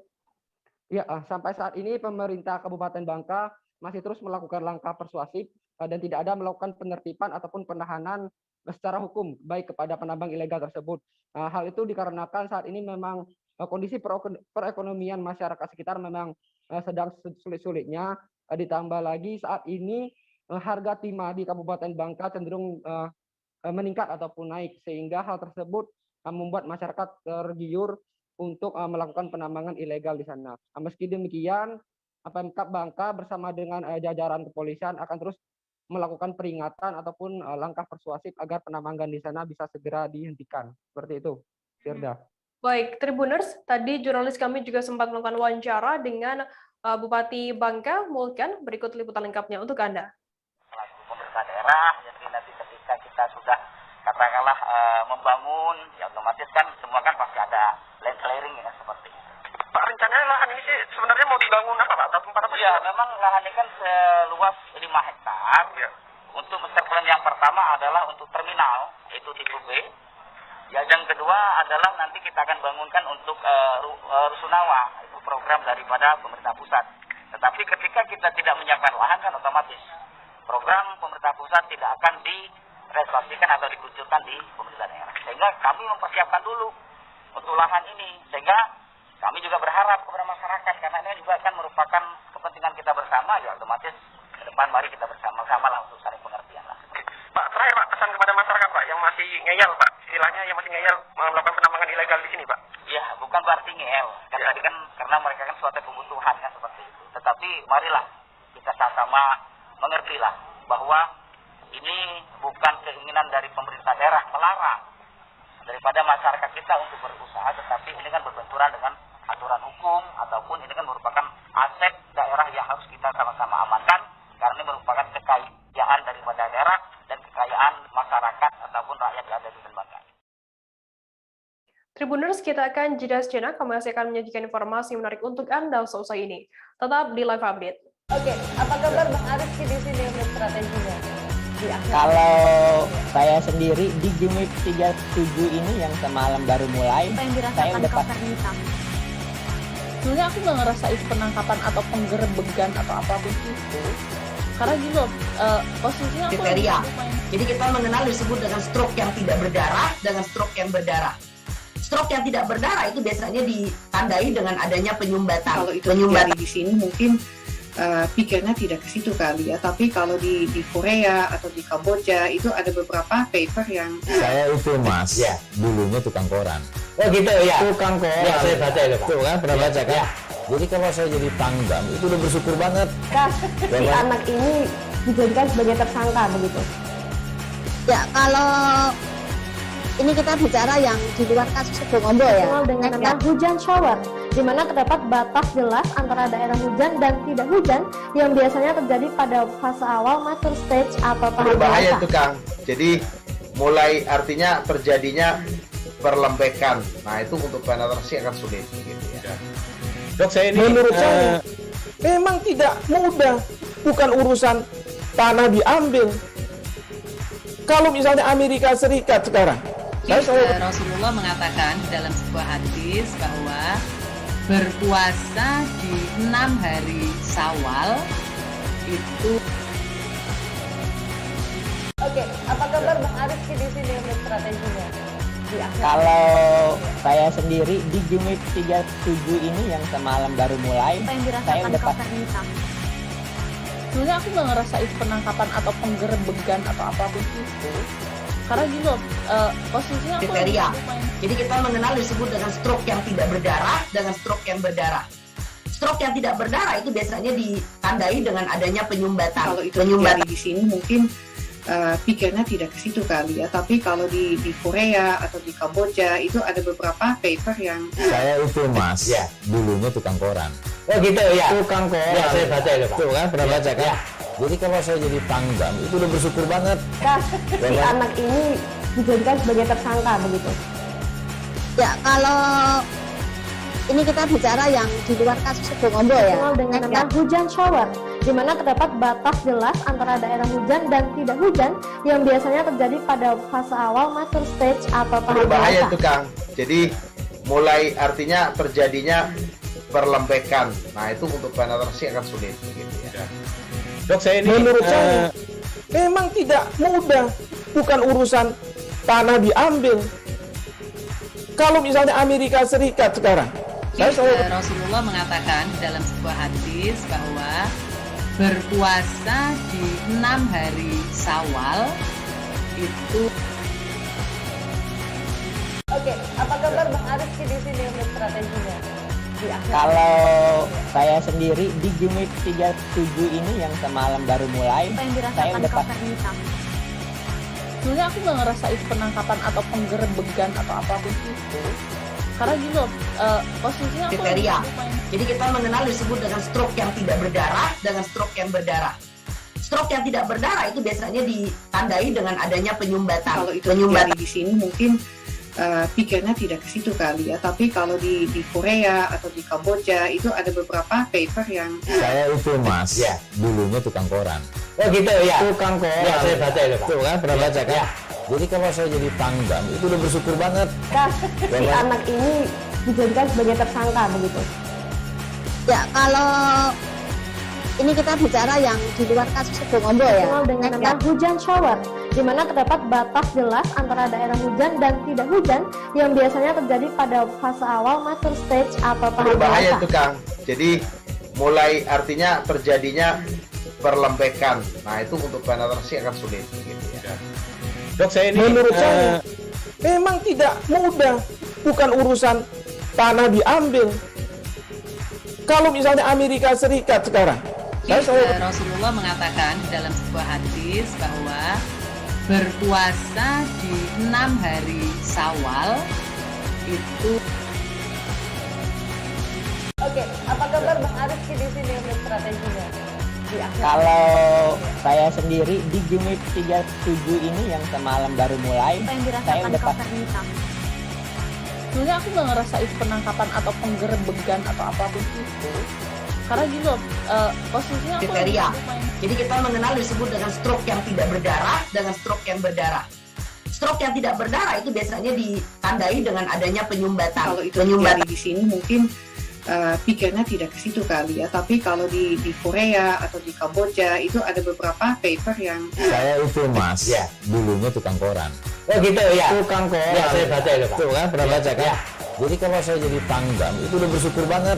Ya, sampai saat ini pemerintah Kabupaten Bangka masih terus melakukan langkah persuasif dan tidak ada melakukan penertiban ataupun penahanan secara hukum baik kepada penambang ilegal tersebut. Hal itu dikarenakan saat ini memang kondisi perekonomian masyarakat sekitar memang sedang sulit-sulitnya, ditambah lagi saat ini harga timah di Kabupaten Bangka cenderung meningkat ataupun naik, sehingga hal tersebut membuat masyarakat tergiur untuk melakukan penambangan ilegal di sana. Meski demikian, Pemkab Bangka bersama dengan jajaran kepolisian akan terus melakukan peringatan ataupun langkah persuasif agar penambangan di sana bisa segera dihentikan. Seperti itu, Firda. Baik, Tribuners, tadi jurnalis kami juga sempat melakukan wawancara dengan Bupati Bangka, Mulkan. Berikut liputan lengkapnya untuk Anda. Selaku pemerintah daerah, jadi nanti ketika kita sudah katakanlah membangun, ya otomatis kan semua kan pasti ada land clearing ya seperti itu. Pak, rencananya lahan ini sih sebenarnya mau dibangun apa Pak? Atau tempat apa? Iya, memang lahan ini kan seluas 5 hektar. Ya. Untuk master plan yang pertama adalah untuk terminal, yaitu tipe B. Ya, yang kedua adalah nanti kita akan bangunkan untuk Rusunawa, itu program daripada pemerintah pusat. Tetapi ketika kita tidak menyiapkan lahan kan otomatis program pemerintah pusat tidak akan direalisasikan atau dikucurkan di pemerintah daerah. Sehingga kami mempersiapkan dulu untuk lahan ini, sehingga kami juga berharap kepada masyarakat, karena ini juga akan merupakan kepentingan kita bersama, ya otomatis ke depan mari kita bersama-sama lah untuk saling pengertian lah. Pak, terakhir Pak, pesan kepada masyarakat Pak, yang masih ngeyel Pak, istilahnya yang masih ngeyel melakukan penambangan ilegal di sini Pak. Iya, bukan berarti ngeyel, kan tadi kan karena mereka kan suatu kebutuhan kan seperti itu. Tetapi marilah kita sama-sama mengertilah bahwa ini bukan keinginan dari pemerintah daerah melarang daripada masyarakat kita untuk berusaha, tetapi ini kan berbenturan dengan aturan hukum ataupun ini kan merupakan aset daerah yang harus kita sama-sama amankan, karena ini merupakan kekayaan daripada daerah dan kekayaan masyarakat ataupun rakyat yang ada di Bangka. Tribuners, kita akan jeda sejenak, kami masih akan menyajikan informasi menarik untuk Anda seusai ini. Tetap di Live Update. Oke, apa kabar Bang Ariski di sini untuk strateginya? Kalau saya sendiri di Jumip 37 ini yang semalam baru mulai, saya udah sebenarnya aku nggak ngerasa itu penangkapan atau penggerebegan atau apapun itu, karena gitu posisinya aku kriteria. Jadi kita mengenal disebut dengan stroke yang tidak berdarah dengan stroke yang berdarah. Stroke yang tidak berdarah itu biasanya ditandai dengan adanya penyumbatan. Kalau itu terjadi di sini mungkin pikirnya tidak ke situ kali ya, tapi kalau di Korea atau di Kamboja itu ada beberapa paper yang saya itu Mas, ya, dulunya tukang koran. Oh gitu ya. Tukang koran. Ya, saya baca itu Pak. Tuh kan pernah baca kan? Ya. Jadi kalau saya jadi pangdam itu udah bersyukur banget. Si anak ini dijadikan sebagai tersangka begitu. Ya, kalau ini kita bicara yang di luar kasus Bongombo ya. Dengan nama hujan shower, di mana terdapat batas jelas antara daerah hujan dan tidak hujan yang biasanya terjadi pada fase awal mature stage atau tahap berbahaya dewasa. itu Kang. Jadi mulai artinya terjadinya perlembekan. Nah itu untuk penetrasi akan sulit gitu ya. Dok, saya ini menurut saya memang tidak mudah, bukan urusan tanah diambil. Kalau misalnya Amerika Serikat sekarang, Rasulullah mengatakan dalam sebuah hadis bahwa berpuasa di 6 hari Syawal itu. Oke, apa kabar Bang Ariski di sini untuk strateginya? Kalau saya sendiri di Jumip 37 ini yang semalam baru mulai, saya udah sebenarnya aku nggak ngerasa itu penangkapan atau penggerebegan atau apapun itu, karena gitu posisinya aku kriteria. Jadi kita mengenal disebut dengan stroke yang tidak berdarah dengan stroke yang berdarah. Stroke yang tidak berdarah itu biasanya ditandai dengan adanya penyumbatan. Kalau itu terjadi di sini mungkin pikirnya tidak ke situ kali ya, tapi kalau di Korea atau di Kamboja itu ada beberapa paper yang saya itu Mas, ya, dulunya tukang koran. Oh gitu ya. Tukang koran. Ya, saya baca itu Pak. Tuh kan pernah baca kan? Ya. Jadi kalau saya jadi pangdam itu udah bersyukur banget. Si anak ini dijadikan sebagai tersangka begitu. Ya, kalau ini kita bicara yang di luar kasus Bongombo ya. Dengan nama hujan shower, di mana terdapat batas jelas antara daerah hujan dan tidak hujan yang biasanya terjadi pada fase awal mature stage atau tahap berbahaya dewasa. itu Kang. Jadi mulai artinya terjadinya perlembekan. Nah itu untuk penetrasi akan sulit gitu ya. menurut saya memang tidak mudah, bukan urusan tanah diambil. Kalau misalnya Amerika Serikat sekarang, Rasulullah mengatakan dalam sebuah hadis bahwa berpuasa di 6 hari Syawal itu. Oke, apa kabar Bang Ariski di sini untuk strateginya? Kalau saya sendiri di Jumit 37 ini yang semalam baru mulai, saya udah sebenarnya aku nggak ngerasa itu penangkapan atau penggerebegan atau apapun itu, karena gitu posisinya aku kriteria. Jadi kita mengenal disebut dengan stroke yang tidak berdarah dengan stroke yang berdarah. Stroke yang tidak berdarah itu biasanya ditandai dengan adanya penyumbatan. Kalau itu terjadi di sini mungkin pikirnya tidak ke situ kali ya, tapi kalau di Korea atau di Kamboja itu ada beberapa paper yang saya itu mas, ya dulunya tukang koran. Oh gitu ya. Tukang koran. Ya saya baca itu Pak. Tuh kan pernah baca kan? Ya. Jadi kalau saya jadi pangdam itu udah bersyukur banget. Si anak ini dijadikan sebagai tersangka begitu. Ya kalau ini kita bicara yang di luar kasus Bongombo ya. Dengan nama hujan shower, di mana terdapat batas jelas antara daerah hujan dan tidak hujan yang biasanya terjadi pada fase awal mature stage atau tahap berbahaya dewasa. itu Kang. Jadi mulai artinya terjadinya perlembekan. Nah itu untuk penetrasi akan sulit. Gitu ya. Dok, menurut saya memang tidak mudah, bukan urusan tanah diambil. Kalau misalnya Amerika Serikat sekarang, Rasulullah mengatakan dalam sebuah hadis bahwa berpuasa di 6 hari Syawal itu. Oke, apa kabar Bang Ariski di sini untuk strateginya? Kalau saya sendiri di Jumit 37 ini yang semalam baru mulai, saya udah sebenarnya aku nggak ngerasa itu penangkapan atau penggerebegan atau apapun itu, karena gitu posisinya aku kriteria. Jadi kita mengenal disebut dengan stroke yang tidak berdarah dengan stroke yang berdarah. Stroke yang tidak berdarah itu biasanya ditandai dengan adanya penyumbatan. Kalau itu terjadi di sini mungkin pikirnya tidak ke situ kali ya, tapi kalau di Korea atau di Kamboja itu ada beberapa paper yang saya itu mas, ya dulunya tukang koran. Oh gitu ya. Tukang koran. Ya saya baca itu Pak. Tuh kan pernah baca kan? Ya. Jadi kalau saya jadi pangdam itu udah bersyukur banget.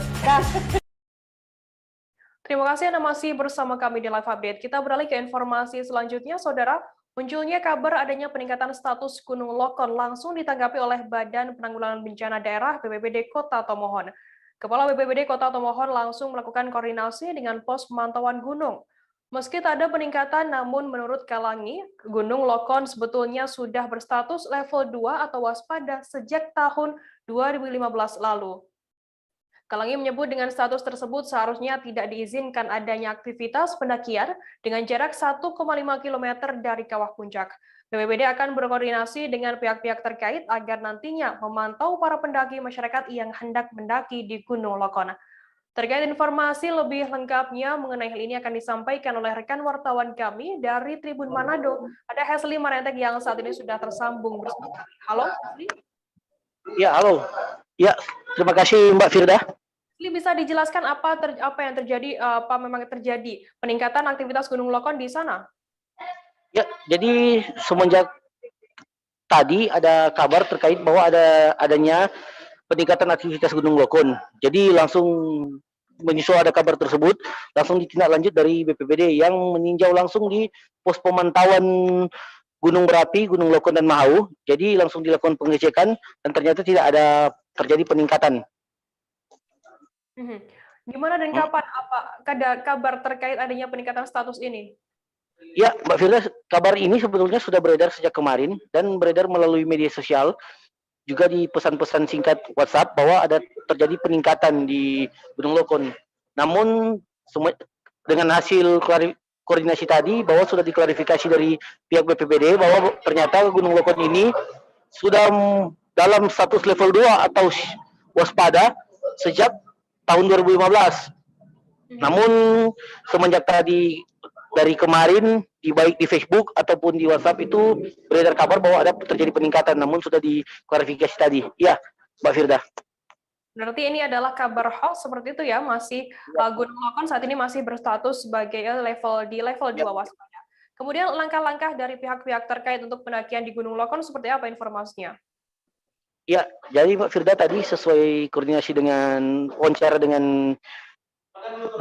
Terima kasih Anda masih bersama kami di Live Update. Kita beralih ke informasi selanjutnya, Saudara. Munculnya kabar adanya peningkatan status Gunung Lokon langsung ditanggapi oleh Badan Penanggulangan Bencana Daerah BPBD Kota Tomohon. Kepala BPBD Kota Tomohon langsung melakukan koordinasi dengan pos pemantauan gunung. Meski tak ada peningkatan, namun menurut Kalangi, Gunung Lokon sebetulnya sudah berstatus level 2 atau waspada sejak tahun 2015 lalu. Kalangi menyebut dengan status tersebut seharusnya tidak diizinkan adanya aktivitas pendakian dengan jarak 1,5 km dari kawah puncak. BPBD akan berkoordinasi dengan pihak-pihak terkait agar nantinya memantau para pendaki masyarakat yang hendak mendaki di Gunung Lokon. Terkait informasi lebih lengkapnya mengenai hal ini akan disampaikan oleh rekan wartawan kami dari Tribun Manado. Ada Hesli Marentek yang saat ini sudah tersambung bersama kami. Halo, Hesli? Ya, halo. Ya, terima kasih Mbak Firda. Hesli, bisa dijelaskan apa yang terjadi, apa memang terjadi peningkatan aktivitas Gunung Lokon di sana? Ya, jadi semenjak tadi ada kabar terkait bahwa adanya peningkatan aktivitas Gunung Lokon. Jadi langsung menyusul ada kabar tersebut, langsung ditindaklanjut dari BPBD yang meninjau langsung di pos pemantauan gunung berapi, Gunung Lokon dan Mahau. Jadi langsung dilakukan pengecekan dan ternyata tidak ada terjadi peningkatan. Gimana dan kapan ada kabar terkait adanya peningkatan status ini? Ya, Mbak Firda, kabar ini sebetulnya sudah beredar sejak kemarin dan beredar melalui media sosial, juga di pesan-pesan singkat WhatsApp bahwa ada terjadi peningkatan di Gunung Lokon. Namun dengan hasil koordinasi tadi bahwa sudah diklarifikasi dari pihak BPBD bahwa ternyata Gunung Lokon ini sudah dalam status level 2 atau waspada sejak tahun 2015. Namun semenjak tadi dari kemarin baik di Facebook ataupun di WhatsApp itu beredar kabar bahwa ada terjadi peningkatan, namun sudah diklarifikasi tadi. Ya, Mbak Firda. Berarti ini adalah kabar hoax seperti itu ya, masih Gunung Lokon saat ini masih berstatus sebagai level 2 waspada. Kemudian langkah-langkah dari pihak-pihak terkait untuk pendakian di Gunung Lokon seperti apa informasinya? Ya, jadi Mbak Firda tadi sesuai koordinasi dengan wawancara dengan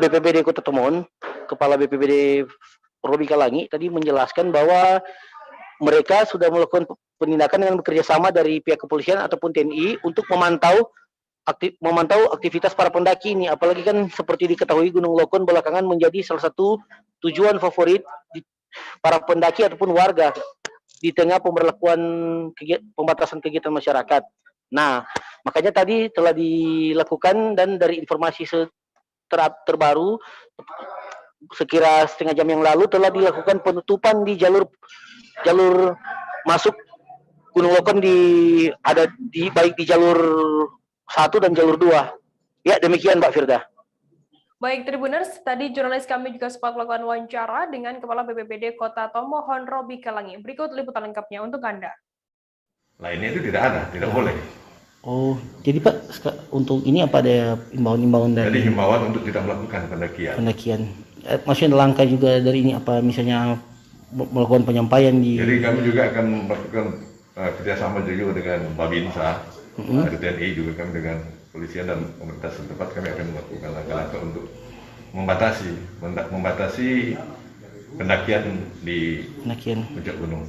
BPBD Kota Temon, Kepala BPBD Robi Kalangi tadi menjelaskan bahwa mereka sudah melakukan penindakan dengan bekerja sama dari pihak kepolisian ataupun TNI untuk memantau aktivitas para pendaki ini. Apalagi kan seperti diketahui Gunung Lokon belakangan menjadi salah satu tujuan favorit para pendaki ataupun warga di tengah pemberlakuan pembatasan kegiatan masyarakat. Nah, makanya tadi telah dilakukan dan dari informasi terbaru sekira setengah jam yang lalu telah dilakukan penutupan di jalur masuk Gunung Lokon baik di jalur 1 dan jalur 2. Ya, demikian Mbak Firda. Baik, Tribuners, tadi jurnalis kami juga sempat melakukan wawancara dengan Kepala BPBD Kota Tomohon Robi Kalangi. Berikut liputan lengkapnya untuk Anda. Lainnya itu tidak ada, tidak boleh. Oh, jadi Pak, untuk ini apa ada imbauan-imbauan dari? Jadi himbauan untuk tidak melakukan pendakian. Maksudnya langkah juga dari ini apa misalnya melakukan penyampaian di? Jadi kami juga akan melakukan kerjasama juga dengan Babinsa, dari TNI juga kami dengan polisian dan pemerintah setempat kami akan melakukan langkah-langkah untuk membatasi pendakian di puncak gunung.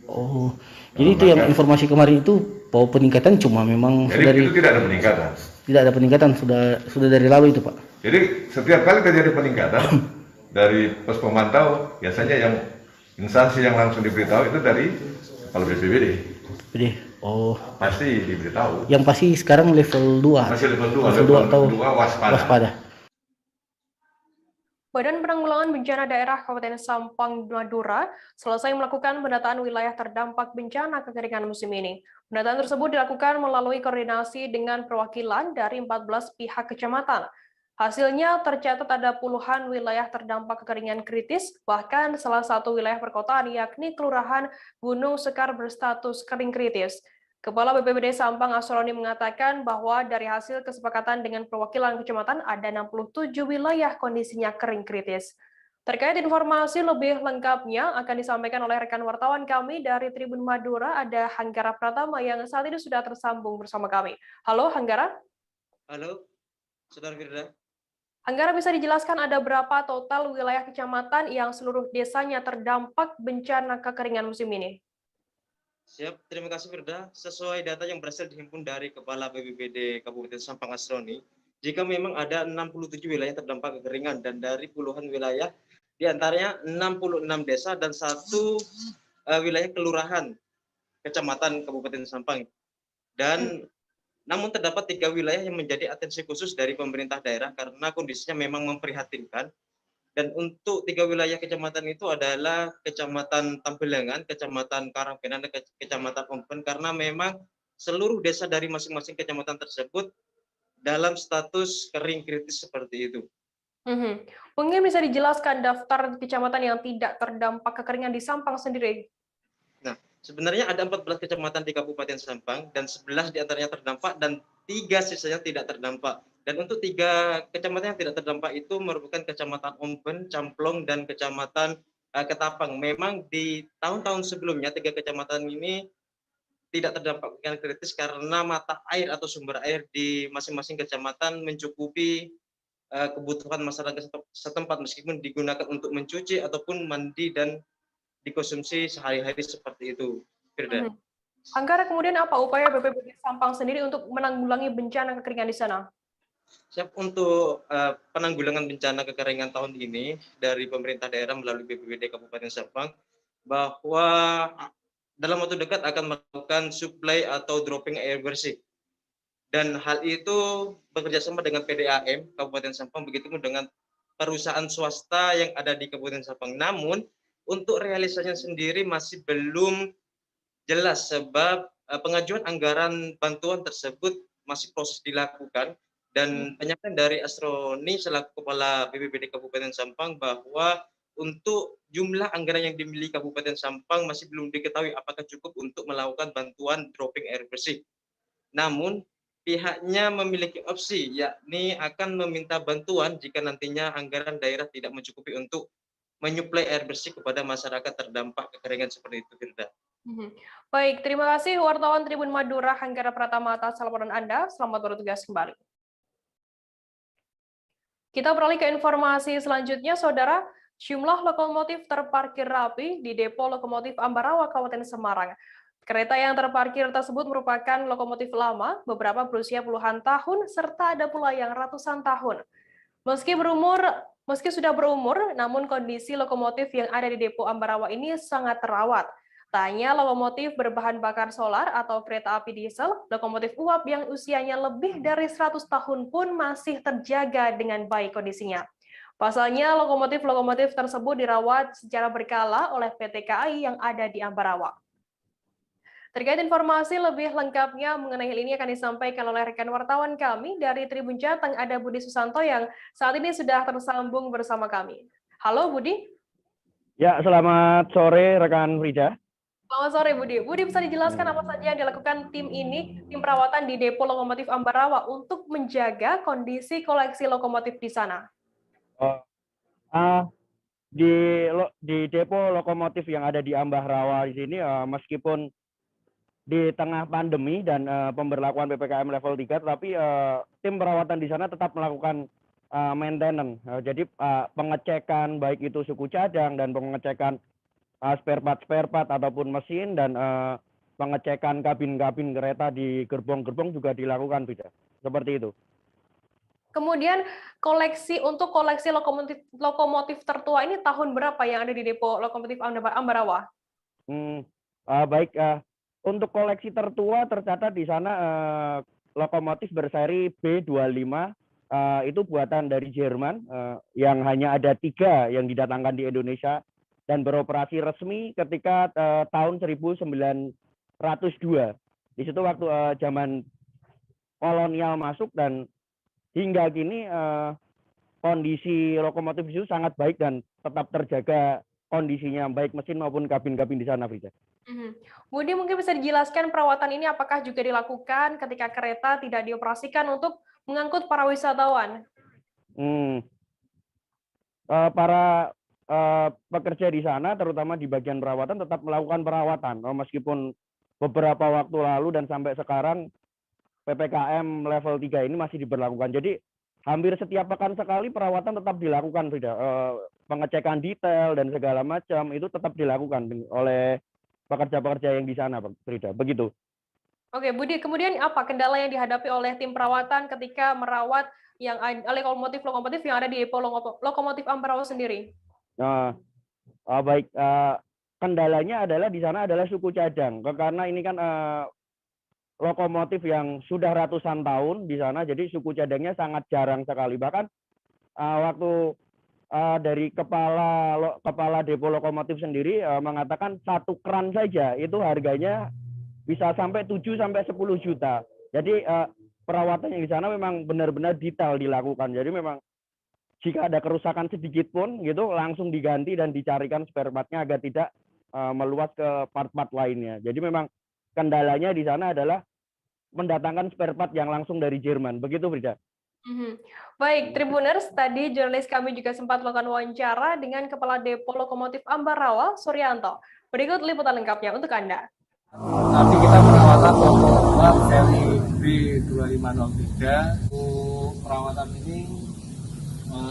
Oh, jadi itu yang informasi kemarin itu bahwa peningkatan cuma memang jadi itu tidak ada peningkatan. Tidak ada peningkatan, sudah dari lalu itu Pak. Jadi setiap kali terjadi peningkatan dari pos pemantau biasanya yang instansi yang langsung diberitahu itu dari Kepala BPBD. Oh. Pasti diberitahu. Yang pasti sekarang level 2. Masih level 2. Level 2 atau waspada. Badan Penanggulangan Bencana Daerah Kabupaten Sampang, Madura selesai melakukan pendataan wilayah terdampak bencana kekeringan musim ini. Pendataan tersebut dilakukan melalui koordinasi dengan perwakilan dari 14 pihak kecamatan. Hasilnya tercatat ada puluhan wilayah terdampak kekeringan kritis, bahkan salah satu wilayah perkotaan yakni Kelurahan Gunung Sekar berstatus kering kritis. Kepala BPBD Sampang Asroni mengatakan bahwa dari hasil kesepakatan dengan perwakilan kecamatan ada 67 wilayah kondisinya kering kritis. Terkait informasi lebih lengkapnya akan disampaikan oleh rekan wartawan kami dari Tribun Madura, ada Hanggara Pratama yang saat ini sudah tersambung bersama kami. Halo Hanggara. Halo, Saudara Firda. Hanggara, bisa dijelaskan ada berapa total wilayah kecamatan yang seluruh desanya terdampak bencana kekeringan musim ini? Siap, terima kasih Firda. Sesuai data yang berhasil dihimpun dari Kepala BPBD Kabupaten Sampang Asroni, jika memang ada 67 wilayah terdampak kekeringan dan dari puluhan wilayah, diantaranya 66 desa dan 1 wilayah kelurahan kecamatan Kabupaten Sampang. Dan namun terdapat 3 wilayah yang menjadi atensi khusus dari pemerintah daerah karena kondisinya memang memprihatinkan. Dan untuk 3 wilayah kecamatan itu adalah Kecamatan Tambelangan, Kecamatan Karangpenan, dan Kecamatan Omben, karena memang seluruh desa dari masing-masing kecamatan tersebut dalam status kering kritis seperti itu. Mungkin bisa dijelaskan daftar kecamatan yang tidak terdampak kekeringan di Sampang sendiri? Nah, sebenarnya ada 14 kecamatan di Kabupaten Sampang dan 11 diantaranya terdampak dan 3 sisanya tidak terdampak. Dan untuk 3 kecamatan yang tidak terdampak itu merupakan Kecamatan Omben, Camplong, dan Kecamatan Ketapang. Memang di tahun-tahun sebelumnya 3 kecamatan ini tidak terdampak kekeringan kritis karena mata air atau sumber air di masing-masing kecamatan mencukupi kebutuhan masyarakat setempat meskipun digunakan untuk mencuci ataupun mandi dan dikonsumsi sehari-hari seperti itu. Firda. Hanggara, kemudian apa upaya BPBD Sampang sendiri untuk menanggulangi bencana kekeringan di sana? Siap, untuk penanggulangan bencana kekeringan tahun ini dari pemerintah daerah melalui BPBD Kabupaten Sampang bahwa dalam waktu dekat akan melakukan suplai atau dropping air bersih. Dan hal itu bekerjasama dengan PDAM Kabupaten Sampang, begitu pun dengan perusahaan swasta yang ada di Kabupaten Sampang. Namun untuk realisasinya sendiri masih belum jelas sebab pengajuan anggaran bantuan tersebut masih proses dilakukan. Dan penyampaian dari Asroni selaku Kepala BPBD Kabupaten Sampang bahwa untuk jumlah anggaran yang dimiliki Kabupaten Sampang masih belum diketahui apakah cukup untuk melakukan bantuan dropping air bersih. Namun pihaknya memiliki opsi, yakni akan meminta bantuan jika nantinya anggaran daerah tidak mencukupi untuk menyuplai air bersih kepada masyarakat terdampak kekeringan seperti itu, Firda. Baik, terima kasih wartawan Tribun Madura Hanggara Pratama atas laporan Anda. Selamat bertugas kembali. Kita beralih ke informasi selanjutnya, Saudara. Jumlah lokomotif terparkir rapi di depo lokomotif Ambarawa, Kabupaten Semarang. Kereta yang terparkir tersebut merupakan lokomotif lama, beberapa berusia puluhan tahun, serta ada pula yang ratusan tahun. Meski sudah berumur, namun kondisi lokomotif yang ada di depo Ambarawa ini sangat terawat. Tak hanya lokomotif berbahan bakar solar atau kereta api diesel, lokomotif uap yang usianya lebih dari 100 tahun pun masih terjaga dengan baik kondisinya. Pasalnya, lokomotif tersebut dirawat secara berkala oleh PT KAI yang ada di Ambarawa. Terkait informasi lebih lengkapnya mengenai hal ini akan disampaikan oleh rekan wartawan kami dari Tribun Jateng, ada Budi Susanto yang saat ini sudah tersambung bersama kami. Halo Budi. Ya, selamat sore rekan Frida. Selamat sore Budi. Budi, bisa dijelaskan apa saja yang dilakukan tim perawatan di depo lokomotif Ambarawa untuk menjaga kondisi koleksi lokomotif di sana? Di depo lokomotif yang ada di Ambarawa di sini, meskipun di tengah pandemi dan pemberlakuan PPKM level 3, tetapi tim perawatan di sana tetap melakukan maintenance. Jadi pengecekan baik itu suku cadang dan pengecekan spare part ataupun mesin dan pengecekan kabin-kabin kereta di gerbong-gerbong juga dilakukan, Bida. Seperti itu. Kemudian koleksi lokomotif tertua ini tahun berapa yang ada di depo lokomotif Ambarawa? Baik, untuk koleksi tertua tercatat di sana lokomotif berseri B25 itu buatan dari Jerman yang hanya ada 3 yang didatangkan di Indonesia dan beroperasi resmi ketika tahun 1902. Di situ waktu zaman kolonial masuk dan hingga kini kondisi lokomotif itu sangat baik dan tetap terjaga kondisinya baik mesin maupun kabin-kabin di sana, Frida. Budi, mungkin bisa dijelaskan perawatan ini apakah juga dilakukan ketika kereta tidak dioperasikan untuk mengangkut para wisatawan? Para pekerja di sana, terutama di bagian perawatan, tetap melakukan perawatan. Meskipun beberapa waktu lalu dan sampai sekarang PPKM level 3 ini masih diberlakukan. Jadi hampir setiap pekan sekali perawatan tetap dilakukan, Frida. Pengecekan detail dan segala macam itu tetap dilakukan oleh pekerja-pekerja yang di sana, Frida. Begitu. Oke, Budi, kemudian apa kendala yang dihadapi oleh tim perawatan ketika merawat yang lokomotif yang ada di depo lokomotif Ambarawa sendiri? Baik, kendalanya adalah di sana adalah suku cadang. Karena ini kan lokomotif yang sudah ratusan tahun di sana, jadi suku cadangnya sangat jarang sekali. Bahkan waktu dari kepala depo lokomotif sendiri mengatakan 1 kran saja itu harganya bisa sampai 7 sampai 10 juta. Jadi perawatannya di sana memang benar-benar detail dilakukan. Jadi memang jika ada kerusakan sedikit pun gitu langsung diganti dan dicarikan spare part-nya agar tidak meluas ke part-part lainnya. Jadi memang kendalanya di sana adalah mendatangkan spare part yang langsung dari Jerman. Begitu, Frida. Baik, Tribuners, tadi jurnalis kami juga sempat melakukan wawancara dengan Kepala Depo Lokomotif Ambarawa, Suryanto. Berikut liputan lengkapnya untuk Anda. Nanti kita perawatan lokomotif seri B2503. Perawatan ini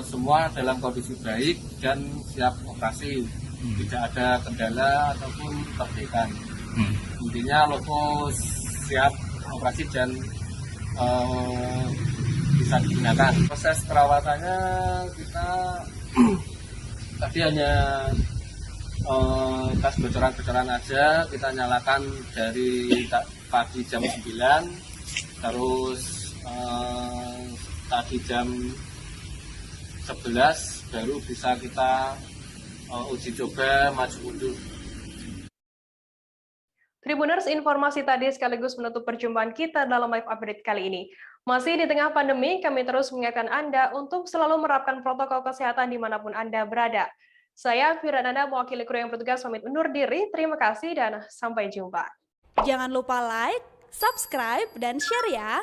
semua dalam kondisi baik dan siap operasi. Tidak ada kendala ataupun tertekan. Intinya loko siap operasi dan bisa digunakan. Proses perawatannya kita tadi hanya tes bocoran-bocoran aja, kita nyalakan dari pagi jam 9, terus tadi jam 11 baru bisa kita uji coba maju mundur. Tribuners, informasi tadi sekaligus menutup perjumpaan kita dalam live update kali ini. Masih di tengah pandemi, kami terus mengingatkan Anda untuk selalu menerapkan protokol kesehatan dimanapun Anda berada. Saya Firananda, mewakili kru yang bertugas pamit undur diri. Terima kasih dan sampai jumpa. Jangan lupa like, subscribe, dan share ya!